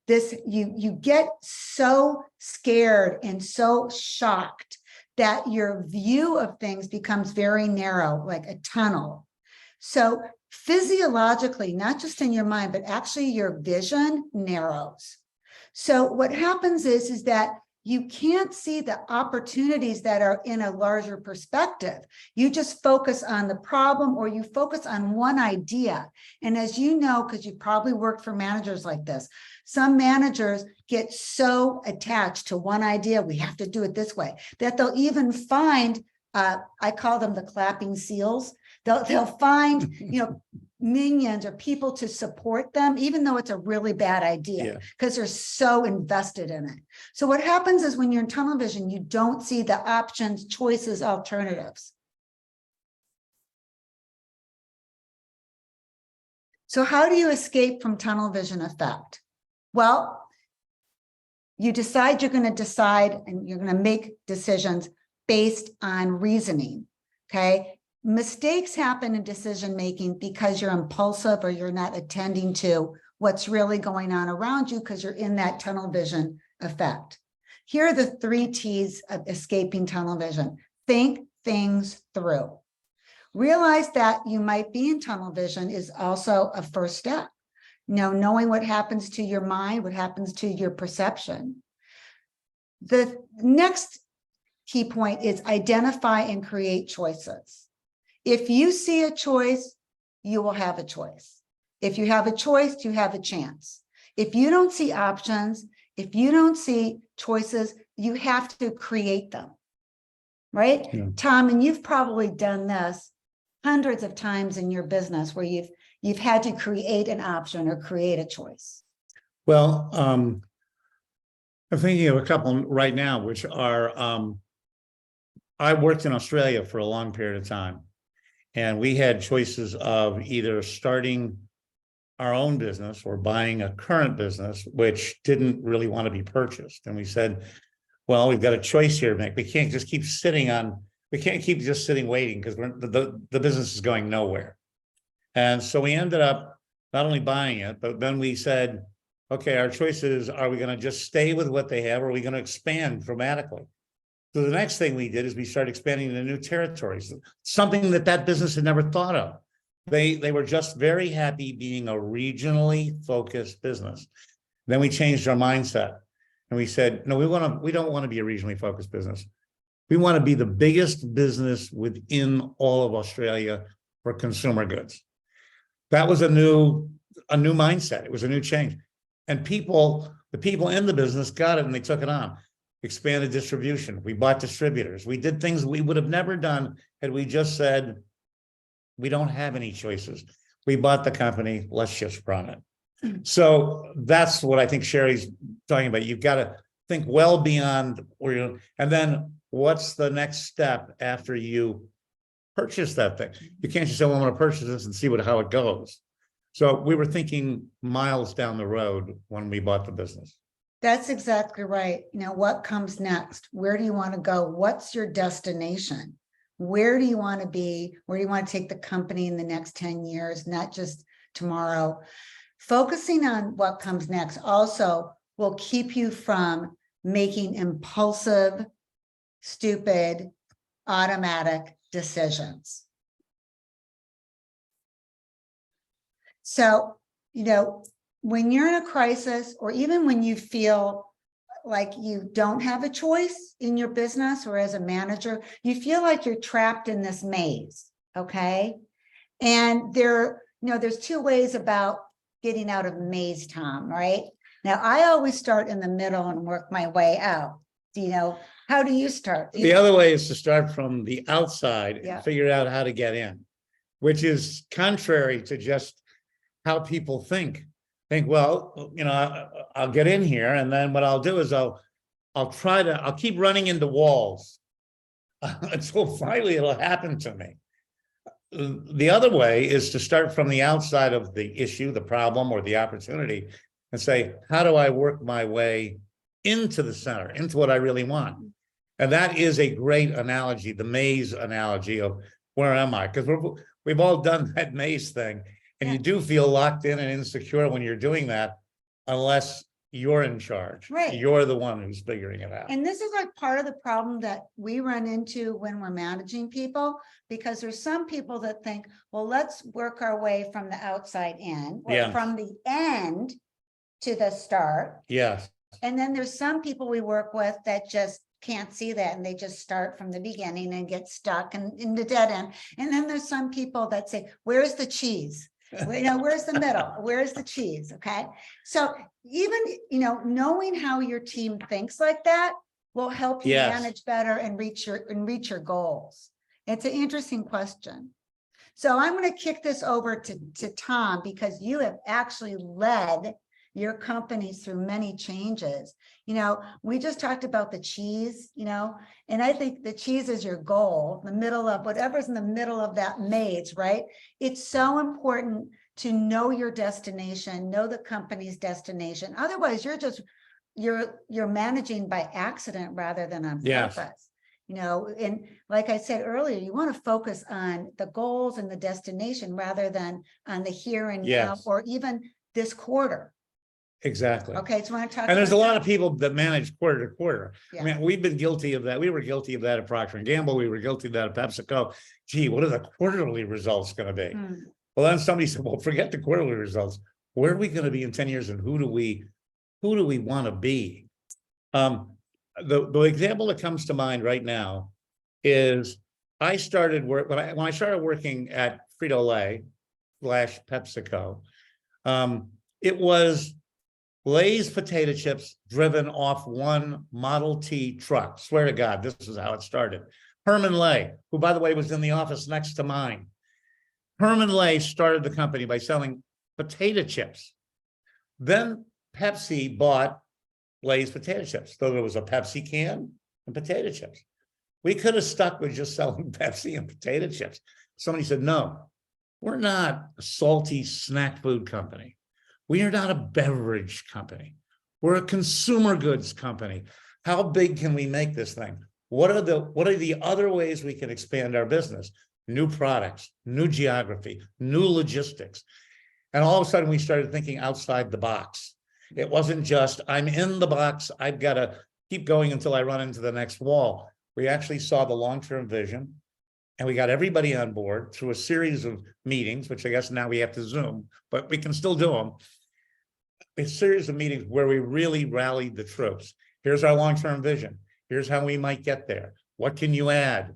You get so scared and so shocked that your view of things becomes very narrow, like a tunnel. So physiologically, not just in your mind, but actually your vision narrows. So what happens is that you can't see the opportunities that are in a larger perspective. You just focus on the problem, or you focus on one idea. And as you know, because you probably worked for managers like this, some managers get so attached to one idea, we have to do it this way, that they'll even find, I call them the clapping seals. They'll find, minions or people to support them, even though it's a really bad idea, because they're so invested in it. So what happens is when you're in tunnel vision, you don't see the options, choices, alternatives. So how do you escape from tunnel vision effect? Well, you decide you're going to decide and you're going to make decisions based on reasoning, okay? Mistakes happen in decision-making because you're impulsive or you're not attending to what's really going on around you because you're in that tunnel vision effect. Here are the 3 T's of escaping tunnel vision. Think things through. Realize that you might be in tunnel vision is also a first step. Knowing what happens to your mind, what happens to your perception. The next key point is identify and create choices. If you see a choice, you will have a choice. If you have a choice, you have a chance. If you don't see options, if you don't see choices, you have to create them, right? Yeah. Tom, and you've probably done this hundreds of times in your business where you've had to create an option or create a choice. Well, I'm thinking of a couple right now, which are, I worked in Australia for a long period of time. And we had choices of either starting our own business or buying a current business, which didn't really want to be purchased. And we said, well, we've got a choice here to make. We can't just keep just sitting waiting because the business is going nowhere. And so we ended up not only buying it, but then we said, okay, our choice is, are we going to just stay with what they have, or are we going to expand dramatically? So the next thing we did is we started expanding into new territories, something that business had never thought of. They were just very happy being a regionally focused business. Then we changed our mindset and we said, no, we don't want to be a regionally focused business. We want to be the biggest business within all of Australia for consumer goods. That was a new mindset. It was a new change. And the people in the business got it and they took it on. Expanded distribution. We bought distributors. We did things we would have never done had we just said, we don't have any choices. We bought the company, let's just run it. So that's what I think Sherry's talking about. You've got to think well beyond where you're, and then what's the next step after you purchase that thing? You can't just say, well, I'm going to purchase this and see how it goes. So we were thinking miles down the road when we bought the business. That's exactly right. What comes next? Where do you want to go? What's your destination? Where do you want to be? Where do you want to take the company in the next 10 years, not just tomorrow? Focusing on what comes next also will keep you from making impulsive, stupid, automatic decisions. So, when you're in a crisis, or even when you feel like you don't have a choice in your business or as a manager, you feel like you're trapped in this maze, okay? And there's 2 ways about getting out of a maze, Tom, right? Now, I always start in the middle and work my way out. How do you start? The other way is to start from the outside Yeah. and figure out how to get in, which is contrary to just how people think, well, I'll get in here, and then what I'll do is I'll keep running into walls until finally it'll happen to me. the other way is to start from the outside of the issue, the problem, or the opportunity, and say, how do I work my way into the center, into what I really want? And that is a great analogy, the maze analogy of where am I? Because we've all done that maze thing, and you do feel locked in and insecure when you're doing that, unless you're in charge. Right. You're the one who's figuring it out. And this is like part of the problem that we run into when we're managing people, because there's some people that think, well, let's work our way from the outside in, or Yeah. from the end to the start. Yes. And then there's some people we work with that just can't see that, and they just start from the beginning and get stuck in the dead end. And then there's some people that say, where's the cheese? Where's the middle? Where's the cheese? Okay. So even, knowing how your team thinks like that will help you Yes. manage better and reach your goals. It's an interesting question. So I'm going to kick this over to Tom, because you have actually led your companies through many changes. We just talked about the cheese, and I think the cheese is your goal, the middle of whatever's in the middle of that maze, right? It's so important to know your destination, know the company's destination. Otherwise, you're managing by accident rather than on Yes. purpose. And like I said earlier, you want to focus on the goals and the destination rather than on the here and now, Yes. or even this quarter. Exactly. Okay, so I want to talk. And there's a about lot that. of people that manage quarter to quarter. Yeah. I mean, we've been guilty of that. We were guilty of that at Procter & Gamble. We were guilty of that at PepsiCo. Gee, what are the quarterly results going to be? Hmm. Well, then somebody said, well, forget the quarterly results. Where are we going to be in 10 years, and who do we want to be? The example that comes to mind right now is I started work when I started working at Frito-Lay / PepsiCo. It was Lay's potato chips driven off one Model T truck. Swear to God, this is how it started. Herman Lay, who, by the way, was in the office next to mine. Herman Lay started the company by selling potato chips. Then Pepsi bought Lay's potato chips. So there was a Pepsi can and potato chips. We could have stuck with just selling Pepsi and potato chips. Somebody said, no, we're not a salty snack food company. We are not a beverage company. We're a consumer goods company. How big can we make this thing? What are the other ways we can expand our business? New products, new geography, new logistics. And all of a sudden we started thinking outside the box. It wasn't just, I'm in the box, I've got to keep going until I run into the next wall. We actually saw the long-term vision, and we got everybody on board through a series of meetings, which I guess now we have to Zoom, but we can still do them. A series of meetings where we really rallied the troops. Here's our long-term vision. Here's how we might get there. What can you add?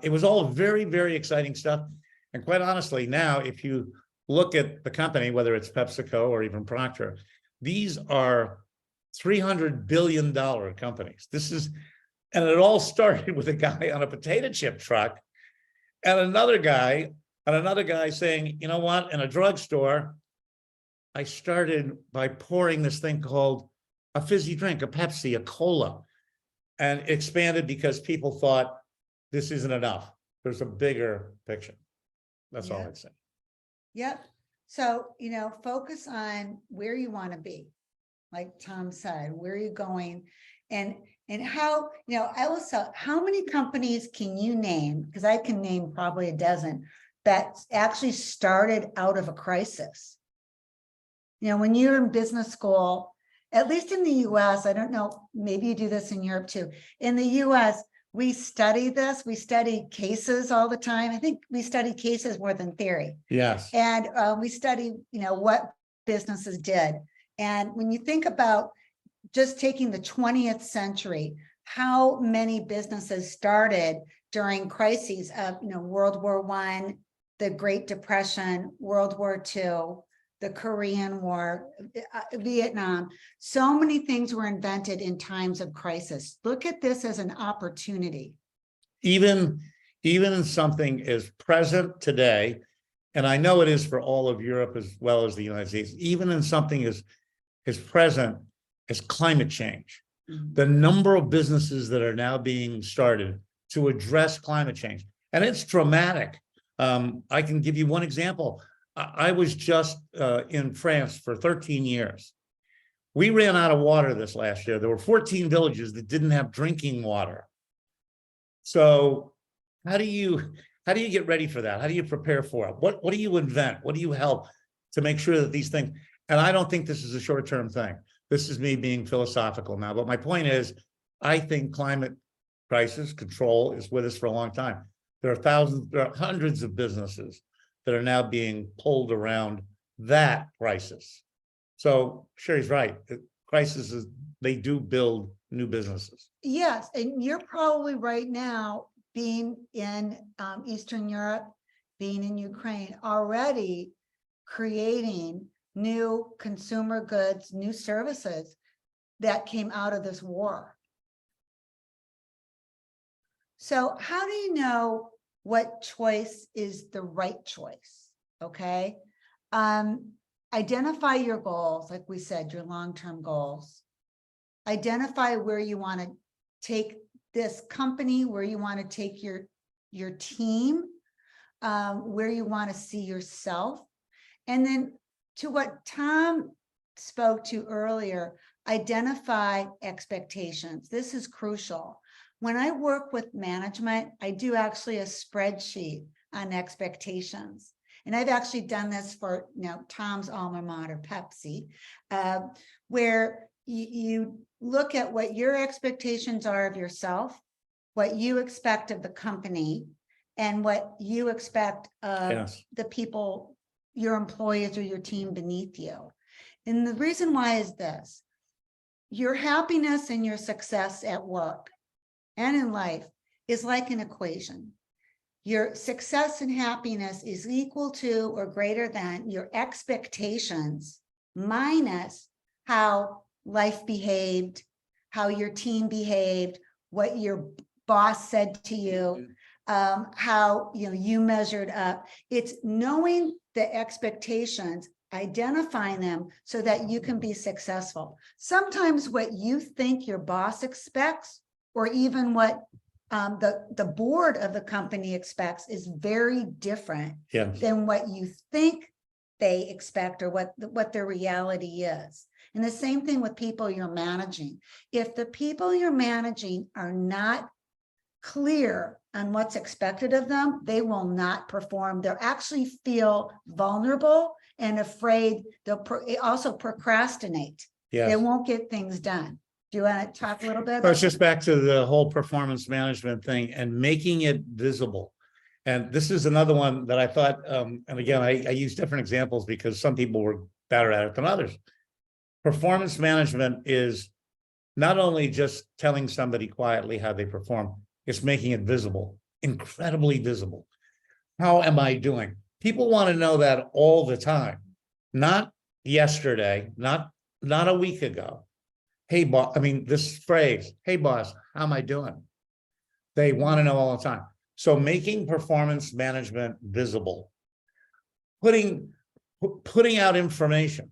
It was all very, very exciting stuff. And quite honestly, now, if you look at the company, whether it's PepsiCo or even Procter, these are $300 billion companies. And it all started with a guy on a potato chip truck and another guy saying, you know what, in a drugstore, I started by pouring this thing called a fizzy drink, a Pepsi, a cola, and it expanded because people thought this isn't enough. There's a bigger picture. That's all I'd say. Yep. So, focus on where you want to be. Like Tom said, where are you going? And how, how many companies can you name? Because I can name probably a dozen that actually started out of a crisis. When you're in business school, at least in the US, I don't know, maybe you do this in Europe too. In the US, we study this. We study cases all the time. I think we study cases more than theory. Yes. And we study, what businesses did. And when you think about just taking the 20th century, how many businesses started during crises of, World War I, the Great Depression, World War II, the Korean War, Vietnam. So many things were invented in times of crisis. Look at this as an opportunity. Even in something as present today, and I know it is for all of Europe as well as the United States, even in something as present as climate change, the number of businesses that are now being started to address climate change, and it's dramatic. I can give you one example. I was just in France for 13 years. We ran out of water this last year. There were 14 villages that didn't have drinking water. So how do you get ready for that? How do you prepare for it? What do you invent? What do you help to make sure that these things, and I don't think this is a short-term thing. This is me being philosophical now, but my point is, I think climate crisis control is with us for a long time. There are hundreds of businesses that are now being pulled around that crisis. So Sherry's right. The crisis is, they do build new businesses. Yes, and you're probably right now being in Eastern Europe, being in Ukraine, already creating new consumer goods, new services that came out of this war. So how do you know what choice is the right choice? Okay. Identify your goals, like we said, your long-term goals. Identify where you want to take this company, where you want to take your team, where you want to see yourself. And then to what Tom spoke to earlier, identify expectations. This is crucial. When I work with management, I do actually a spreadsheet on expectations. And I've actually done this for Tom's alma mater, Pepsi, where you look at what your expectations are of yourself, what you expect of the company, and what you expect of the people, your employees or your team beneath you. And the reason why is this: your happiness and your success at work and in life is like an equation. Your success and happiness is equal to or greater than your expectations minus how life behaved, how your team behaved, what your boss said to you, how you measured up. It's knowing the expectations, identifying them so that you can be successful. Sometimes what you think your boss expects, or even what the board of the company expects, is very different than what you think they expect or what their reality is. And the same thing with people you're managing. If the people you're managing are not clear on what's expected of them, they will not perform. They'll actually feel vulnerable and afraid. They'll also procrastinate. They won't get things done. Do you want to talk a little bit about it's just back to the whole performance management thing and making it visible. And this is another one that I thought, and again, I use different examples because some people were better at it than others. Performance management is not only just telling somebody quietly how they perform, it's making it visible, incredibly visible. How am I doing? People want to know that all the time, not yesterday, not a week ago. Hey, boss, this phrase, hey, boss, how am I doing? They want to know all the time. So making performance management visible, putting out information,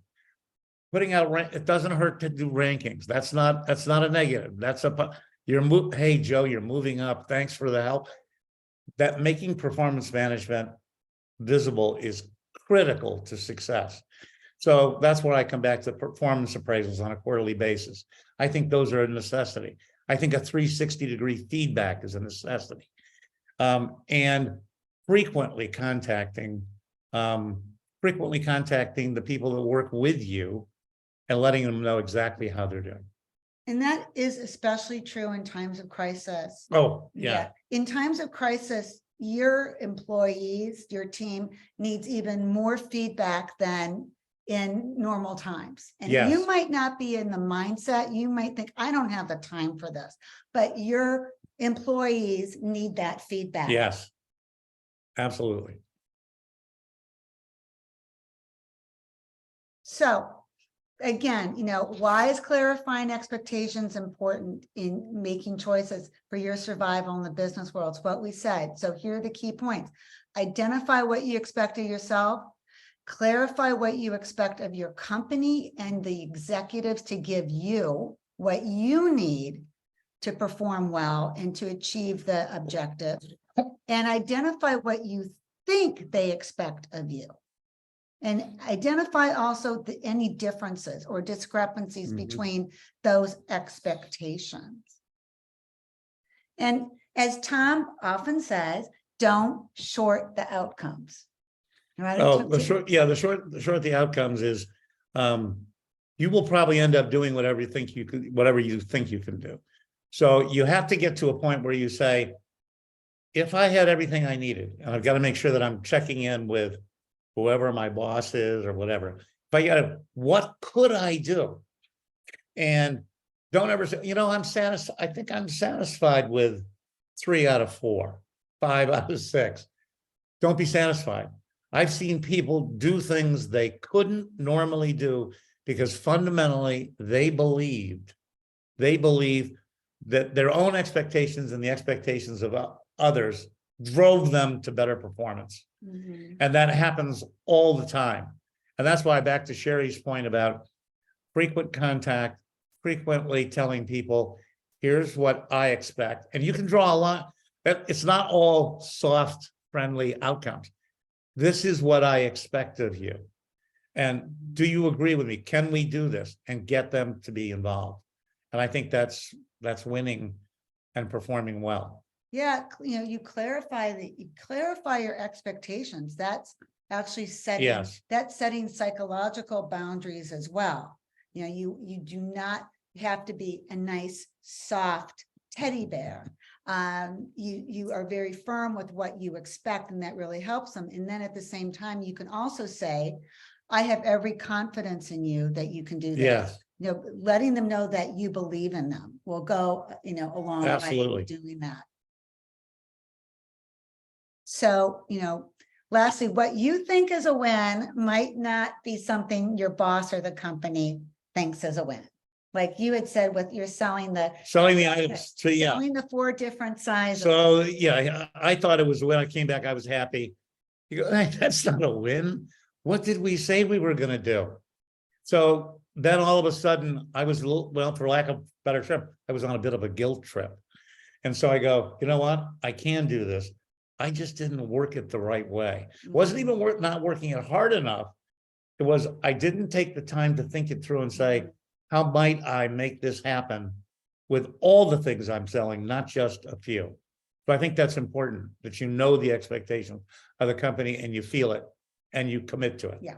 it doesn't hurt to do rankings. That's not a negative. That's hey, Joe, you're moving up. Thanks for the help. That making performance management visible is critical to success. So that's where I come back to performance appraisals on a quarterly basis. I think those are a necessity. I think a 360-degree feedback is a necessity. And frequently contacting the people that work with you and letting them know exactly how they're doing. And that is especially true in times of crisis. Oh, yeah. In times of crisis, your employees, your team needs even more feedback than in normal times. And you might not be in the mindset, you might think, I don't have the time for this, but your employees need that feedback. Yes, absolutely. So again, why is clarifying expectations important in making choices for your survival in the business world? It's what we said. So here are the key points. Identify what you expect of yourself. Clarify what you expect of your company and the executives to give you what you need to perform well and to achieve the objective. And identify what you think they expect of you. And identify also any differences or discrepancies Mhm. between those expectations. And as Tom often says, don't short the outcomes. Right? Oh, the short the outcomes is, you will probably end up doing whatever you think you can do. So you have to get to a point where you say, if I had everything I needed, and I've got to make sure that I'm checking in with whoever my boss is or whatever, if I got what could I do? And don't ever say, I'm satisfied. I think I'm satisfied with 3 out of 4, 5 out of 6. Don't be satisfied. I've seen people do things they couldn't normally do because fundamentally they believe that their own expectations and the expectations of others drove them to better performance. Mhm. And that happens all the time. And that's why, back to Sherry's point about frequent contact, frequently telling people, here's what I expect. And you can draw a line. It's not all soft, friendly outcomes. This is what I expect of you. And do you agree with me? Can we do this? And get them to be involved. And I think that's winning and performing well. Yeah, you clarify your expectations. That's actually setting psychological boundaries as well. You do not have to be a nice, soft teddy bear. You are very firm with what you expect, and that really helps them. And then at the same time, you can also say, I have every confidence in you that you can do this. Yes. Letting them know that you believe in them will go, a long way Absolutely. in doing that. So, lastly, what you think is a win might not be something your boss or the company thinks is a win. Like you had said, with you're selling the items to, selling the 4 different sizes. So I thought it was a win. I came back, I was happy. You go, hey, that's not a win. What did we say we were going to do? So then all of a sudden I was for lack of a better term, I was on a bit of a guilt trip. And so I go, you know what? I can do this. I just didn't work it the right way. Wasn't even not working it hard enough. It was, I didn't take the time to think it through and say, how might I make this happen with all the things I'm selling, not just a few. So I think that's important, that the expectation of the company and you feel it and you commit to it. Yeah.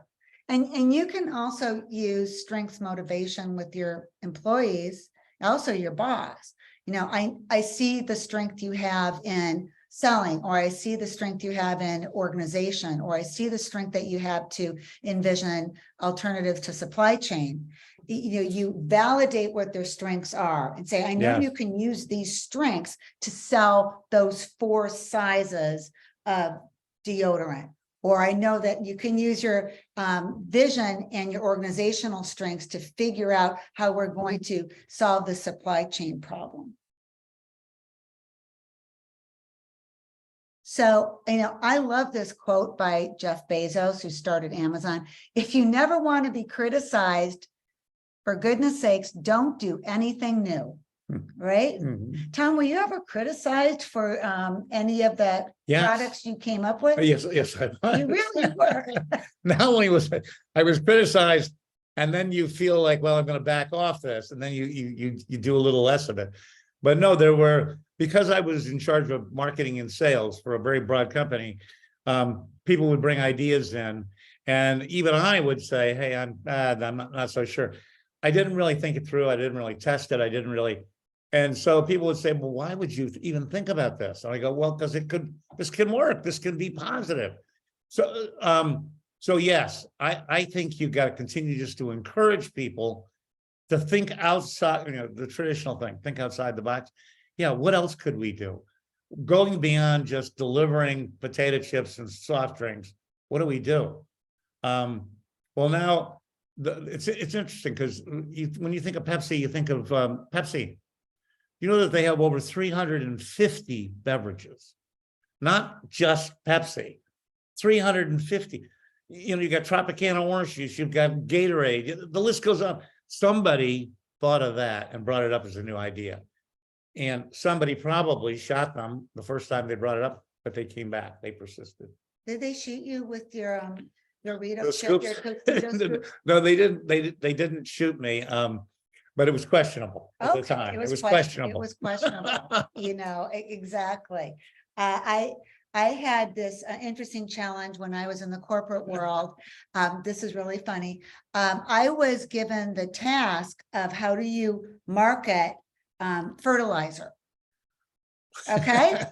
And you can also use strengths motivation with your employees, also your boss. I see the strength you have in selling, or I see the strength you have in organization, or I see the strength that you have to envision alternatives to supply chain. You validate what their strengths are and say, I know you can use these strengths to sell those 4 sizes of deodorant. Or I know that you can use your vision and your organizational strengths to figure out how we're going to solve the supply chain problem. So, I love this quote by Jeff Bezos, who started Amazon. If you never want to be criticized, for goodness sakes, don't do anything new. Right? Mm-hmm. Tom, were you ever criticized for any of the products you came up with? Yes, I was. You really were. Not only was I was criticized, and then you feel like, well, I'm going to back off this, and then you do a little less of it. But no, there were, because I was in charge of marketing and sales for a very broad company, people would bring ideas in, and even I would say, hey, I'm not so sure. I didn't really think it through. I didn't really test it. And so people would say, well, why would you even think about this? And I go, well, because this can work. This can be positive. So yes, I think you've got to continue just to encourage people to think outside, the traditional thing, think outside the box. Yeah, what else could we do? Going beyond just delivering potato chips and soft drinks, what do we do? Well, now it's interesting because when you think of Pepsi, you think of Pepsi. You know that they have over 350 beverages, not just Pepsi, 350. You got Tropicana orange juice, you've got Gatorade, the list goes on. Somebody thought of that and brought it up as a new idea. And somebody probably shot them the first time they brought it up, but they came back, they persisted. Did they shoot you with your Dorito The chip, scoops. your Tostitos scoop? No, they didn't, they didn't shoot me, but it was questionable at the Okay, time. It was It questionable. was questionable, exactly. I had this interesting challenge when I was in the corporate world. This is really funny. I was given the task of how do you market fertilizer? Okay,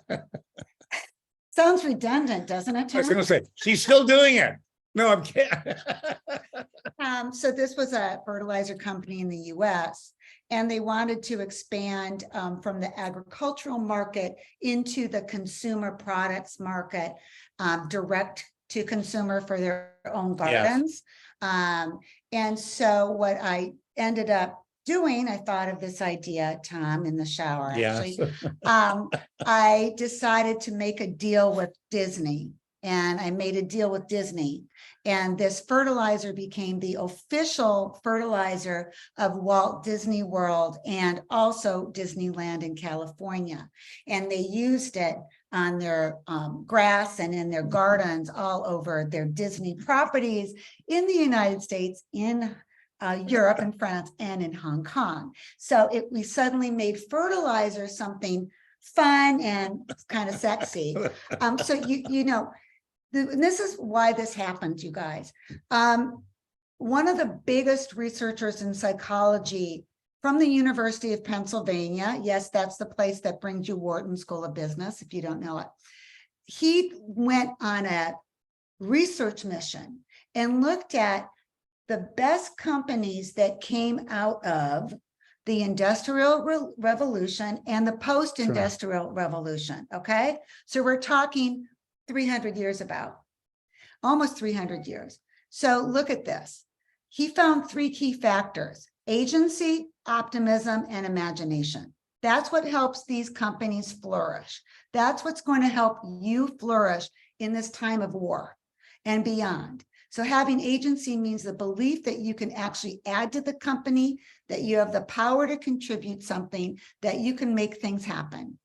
sounds redundant, doesn't it, I was Tim? gonna say, she's still doing it. No, I'm kidding. So this was a fertilizer company in the US, and they wanted to expand from the agricultural market into the consumer products market, direct to consumer for their own gardens. And so what I ended up doing, I thought of this idea, Tom, in the shower, actually. Yes. I decided to make a deal with Disney, and I made a deal with Disney. And this fertilizer became the official fertilizer of Walt Disney World and also Disneyland in California. And they used it on their grass and in their gardens all over their Disney properties in the United States, in Europe and France, and in Hong Kong. So we suddenly made fertilizer something fun and kind of sexy. So you know, this is why this happened, you guys. One of the biggest researchers in psychology from the University of Pennsylvania, yes, that's the place that brings you Wharton School of Business, if you don't know it. He went on a research mission and looked at the best companies that came out of the Industrial Revolution and the post-industrial revolution, okay? So we're talking 300 years about, almost 300 years. So look at this. He found 3 key factors: agency, optimism, and imagination. That's what helps these companies flourish. That's what's going to help you flourish in this time of war and beyond. So having agency means the belief that you can actually add to the company, that you have the power to contribute something, that you can make things happen.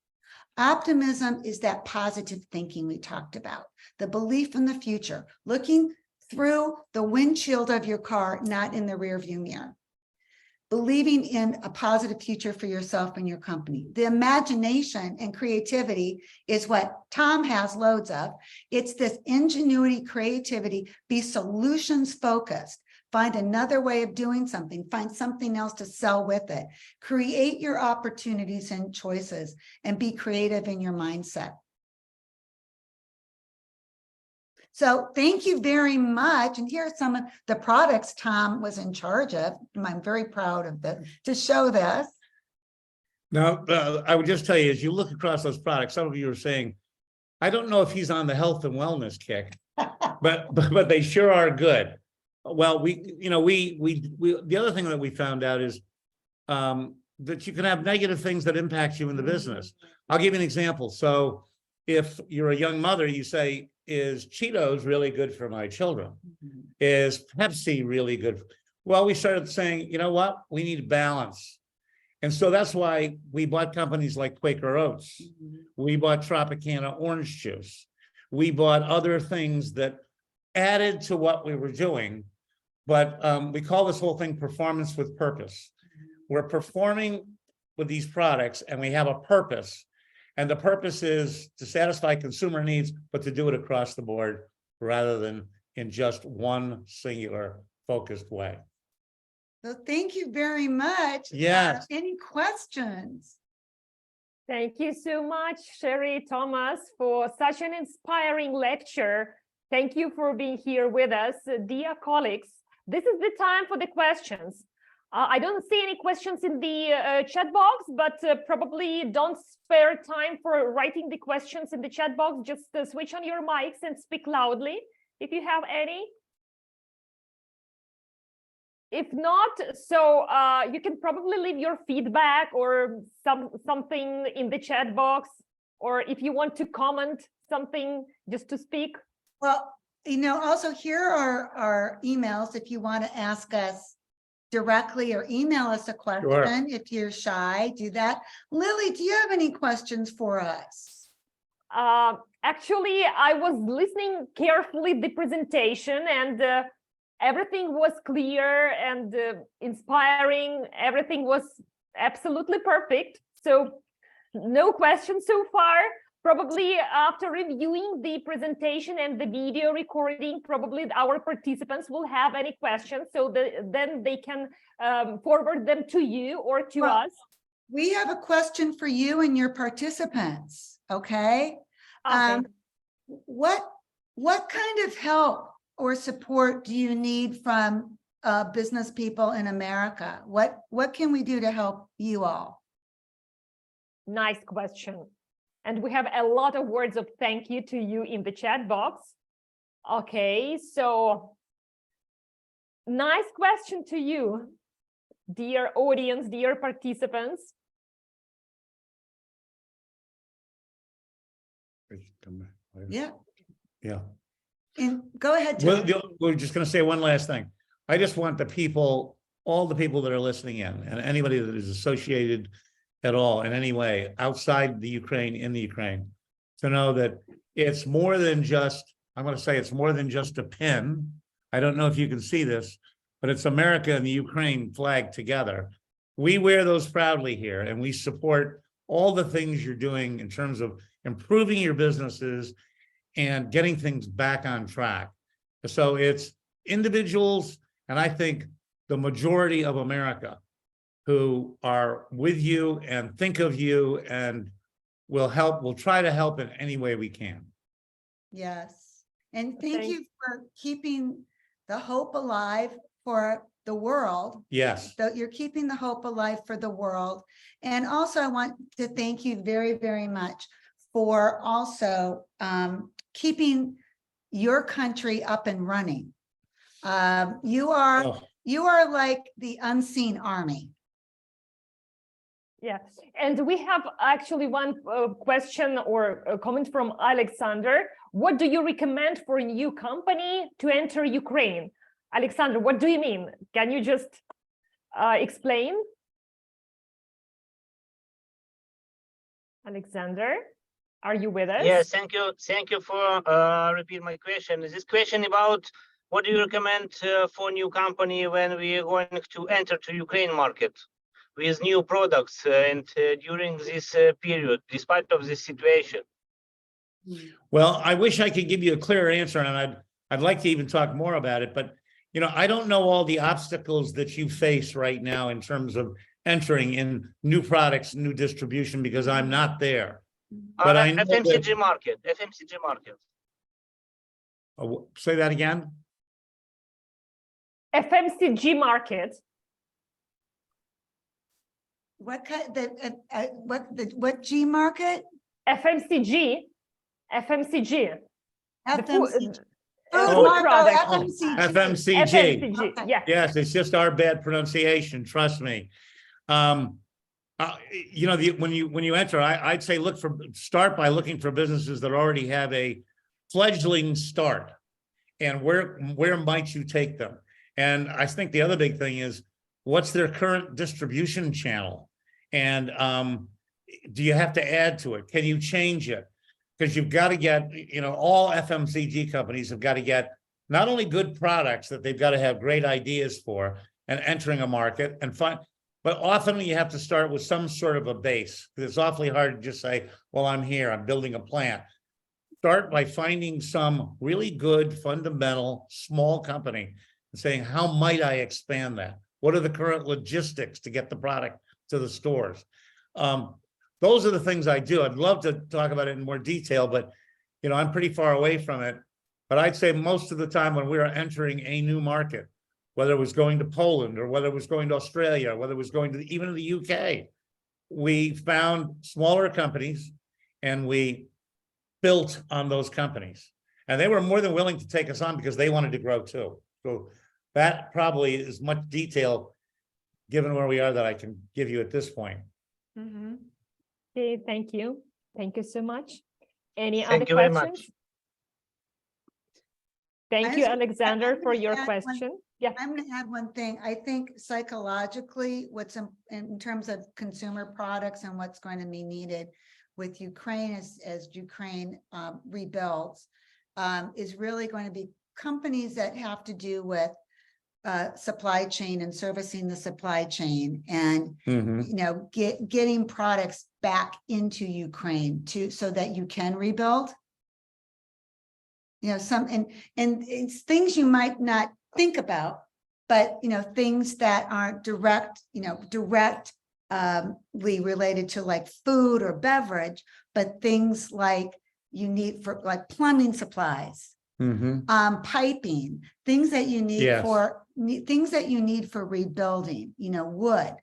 Optimism is that positive thinking we talked about, the belief in the future, looking through the windshield of your car, not in the rearview mirror. Believing in a positive future for yourself and your company. The imagination and creativity is what Tom has loads of. It's this ingenuity, creativity, be solutions focused. Find another way of doing something, find something else to sell with it. Create your opportunities and choices and be creative in your mindset. So thank you very much. And here are some of the products Tom was in charge of. I'm very proud of that to show this. Now, I would just tell you, as you look across those products, some of you are saying, I don't know if he's on the health and wellness kick, but they sure are good. Well, the other thing that we found out is that you can have negative things that impact you in the business. I'll give you an example. So if you're a young mother, you say, is Cheetos really good for my children? Is Pepsi really good? Well, we started saying, you know what? We need balance. And so that's why we bought companies like Quaker Oats. We bought Tropicana orange juice. We bought other things that added to what we were doing. But we call this whole thing performance with purpose. We're performing with these products and we have a purpose. And the purpose is to satisfy consumer needs, but to do it across the board rather than in just one singular focused way. So thank you very much. Yes. Any questions? Thank you so much, Sherry Thomas, for such an inspiring lecture. Thank you for being here with us. Dear colleagues, this is the time for the questions. I don't see any questions in the chat box, but probably don't spare time for writing the questions in the chat box. Just switch on your mics and speak loudly if you have any. If not, so you can probably leave your feedback or something in the chat box, or if you want to comment something just to speak. Well, you know, also here are our emails if you want to ask us directly or email us a question. Sure. If you're shy, do that. Lily, do you have any questions for us? Actually, I was listening carefully the presentation, and everything was clear and inspiring. Everything was absolutely perfect. So no questions so far. Probably after reviewing the presentation and the video recording, probably our participants will have any questions, so then they can forward them to you or to us. We have a question for you and your participants, okay? Okay. What kind of help or support do you need from business people in America? What can we do to help you all? Nice question. And we have a lot of words of thank you to you in the chat box. Okay, so nice question to you, dear audience, dear participants. Yeah, Yeah. and go ahead, Well, Tom. we're just going to say one last thing. I just want the people, all the people that are listening in, and anybody that is associated at all in any way outside the Ukraine, in the Ukraine, to know that it's more than just, I'm going to say it's more than just a pin. I don't know if you can see this, but it's America and the Ukraine flag together. We wear those proudly here, and we support all the things you're doing in terms of improving your businesses and getting things back on track. So it's individuals, and I think the majority of America, who are with you and think of you and will help, will try to help in any way we can. Yes, and thank Thank- you for keeping the hope alive for the world. Yes, So you're keeping the hope alive for the world. And also I want to thank you very, very much for also keeping your country up and running. You are like the unseen army. Yeah, and we have actually one question or a comment from Alexander. What do you recommend for a new company to enter Ukraine? Alexander, what do you mean? Can you just explain? Alexander, are you with us? Yes, thank you. Thank you for repeating my question. This question about what do you recommend for new company when we are going to enter to Ukraine market with new products and during this period, despite of this situation? well, I wish I could give you a clearer answer, and I'd like to even talk more about it, but you know, I don't know all the obstacles that you face right now in terms of entering in new products, new distribution, because I'm not there. But I know FMCG that- market, FMCG market. Say that again? FMCG market. What kind, what G market? FMCG. FMCG. The food- FMCG. food Oh, Marco, product. FMCG. FMCG. FMCG. Okay. Yeah. Yes, it's just our bad pronunciation, trust me. You know, when you enter, I'd say start by looking for businesses that already have a fledgling start, and where might you take them? And I think the other big thing is, what's their current distribution channel? And do you have to add to it? Can you change it? Because you've got to get, you know, all FMCG companies have got to get not only good products that they've got to have great ideas for and entering a market and find, but often you have to start with some sort of a base. It's awfully hard to just say, well, I'm here, I'm building a plant. Start by finding some really good, fundamental, small company and saying, how might I expand that? What are the current logistics to get the product to the stores? Those are the things I do. I'd love to talk about it in more detail, but you know, I'm pretty far away from it. But I'd say most of the time when we are entering a new market, whether it was going to Poland or whether it was going to Australia, or whether it was going to even the UK, we found smaller companies and we built on those companies. And they were more than willing to take us on because they wanted to grow too. So that probably is much detail, given where we are, that I can give you at this point. Mhm. Okay, thank you. Thank you so much. Any Thank other you very questions? much. Thank I you, just- Alexander, for your add one- question. I'm gonna add one thing. I think psychologically, what's in terms of consumer products and what's going to be needed with Ukraine as Ukraine rebuilds, is really going to be companies that have to do with supply chain and servicing the supply chain and Mhm. you know getting products back into Ukraine so that you can rebuild. You know, and it's things you might not think about, but you know, things that aren't directly related to like food or beverage, but things like you need for like plumbing supplies, Mhm. piping, things that you need Yes. things that you need for rebuilding, you know, wood.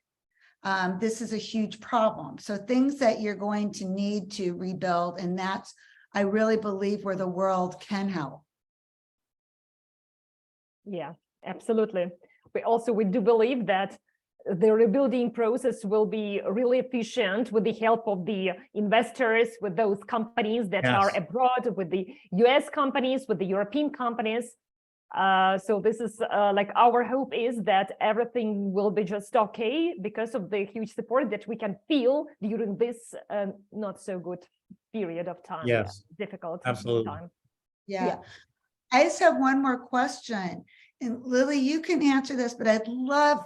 This is a huge problem. So things that you're going to need to rebuild, and that's, I really believe, where the world can help. Yeah, absolutely. We do believe that the rebuilding process will be really efficient with the help of the investors, with those companies that are Yes. abroad, with the US companies, with the European companies. So this is like our hope is that everything will be just okay because of the huge support that we can feel during this not so good period of time. Yes. Difficult Absolutely. time. Yeah. I just have one more question. And Lily, you can answer this, but I'd love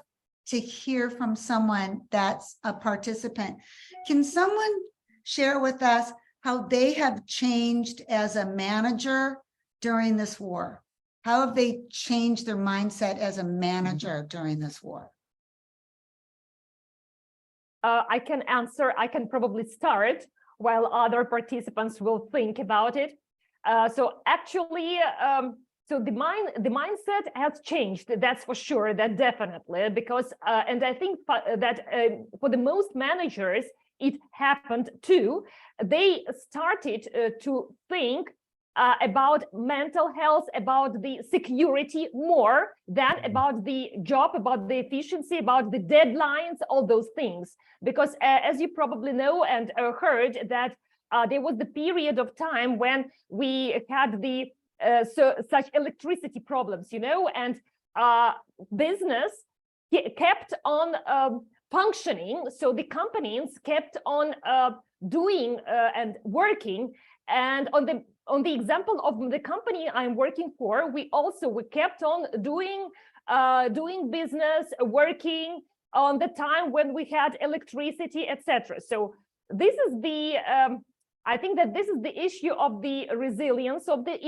to hear from someone that's a participant. Can someone share with us how they have changed as a manager during this war? How have they changed their mindset as a manager during this war? I can answer. I can probably start while other participants will think about it. So actually, so the mindset has changed. That's for sure. That definitely, because and I think that for the most managers, it happened too. They started to think about mental health, about the security more than about the job, about the efficiency, about the deadlines, all those things. Because as you probably know and heard that there was the period of time when we had the such electricity problems, you know, and business kept on functioning. So the companies kept on doing and working. And on the example of the company I'm working for, we kept on doing business, working on the time when we had electricity, etc. So this is the I think that this is the issue of the resilience of the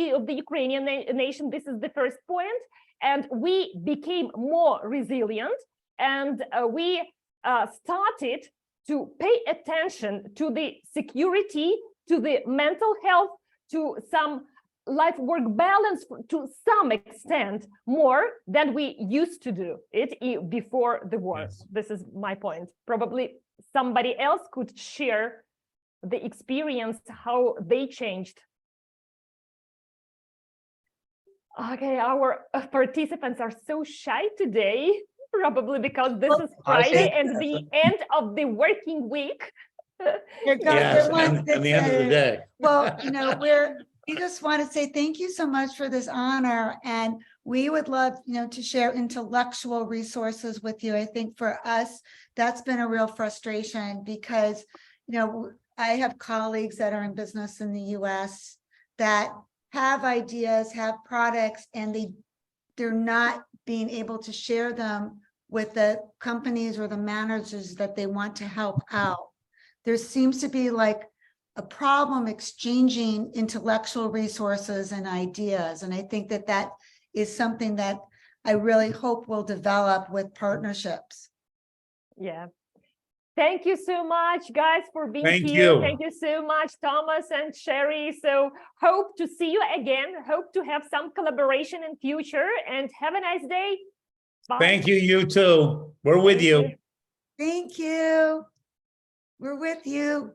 Ukrainian nation. This is the first point, and we became more resilient, and we started to pay attention to the security, to the mental health, to some life-work balance to some extent more than we used to do it before the war. Yes. This is my point. Probably somebody else could share the experience, how they changed. Okay, our participants are so shy today, probably because this is Friday and the end of the working week. Yes, and the end of the day. Well, you know, we just want to say thank you so much for this honor, and we would love, you know, to share intellectual resources with you. I think for us, that's been a real frustration because, you know, I have colleagues that are in business in the US that have ideas, have products, and they're not being able to share them with the companies or the managers that they want to help out. There seems to be like a problem exchanging intellectual resources and ideas. And I think that that is something that I really hope will develop with partnerships. Yeah. Thank you so much, guys, for being Thank here. you. Thank you so much, Thomas and Sherry. So hope to see you again. Hope to have some collaboration in future, and have a nice day. Bye. Thank you, you too. We're with Thank you. you. Thank you. We're with you.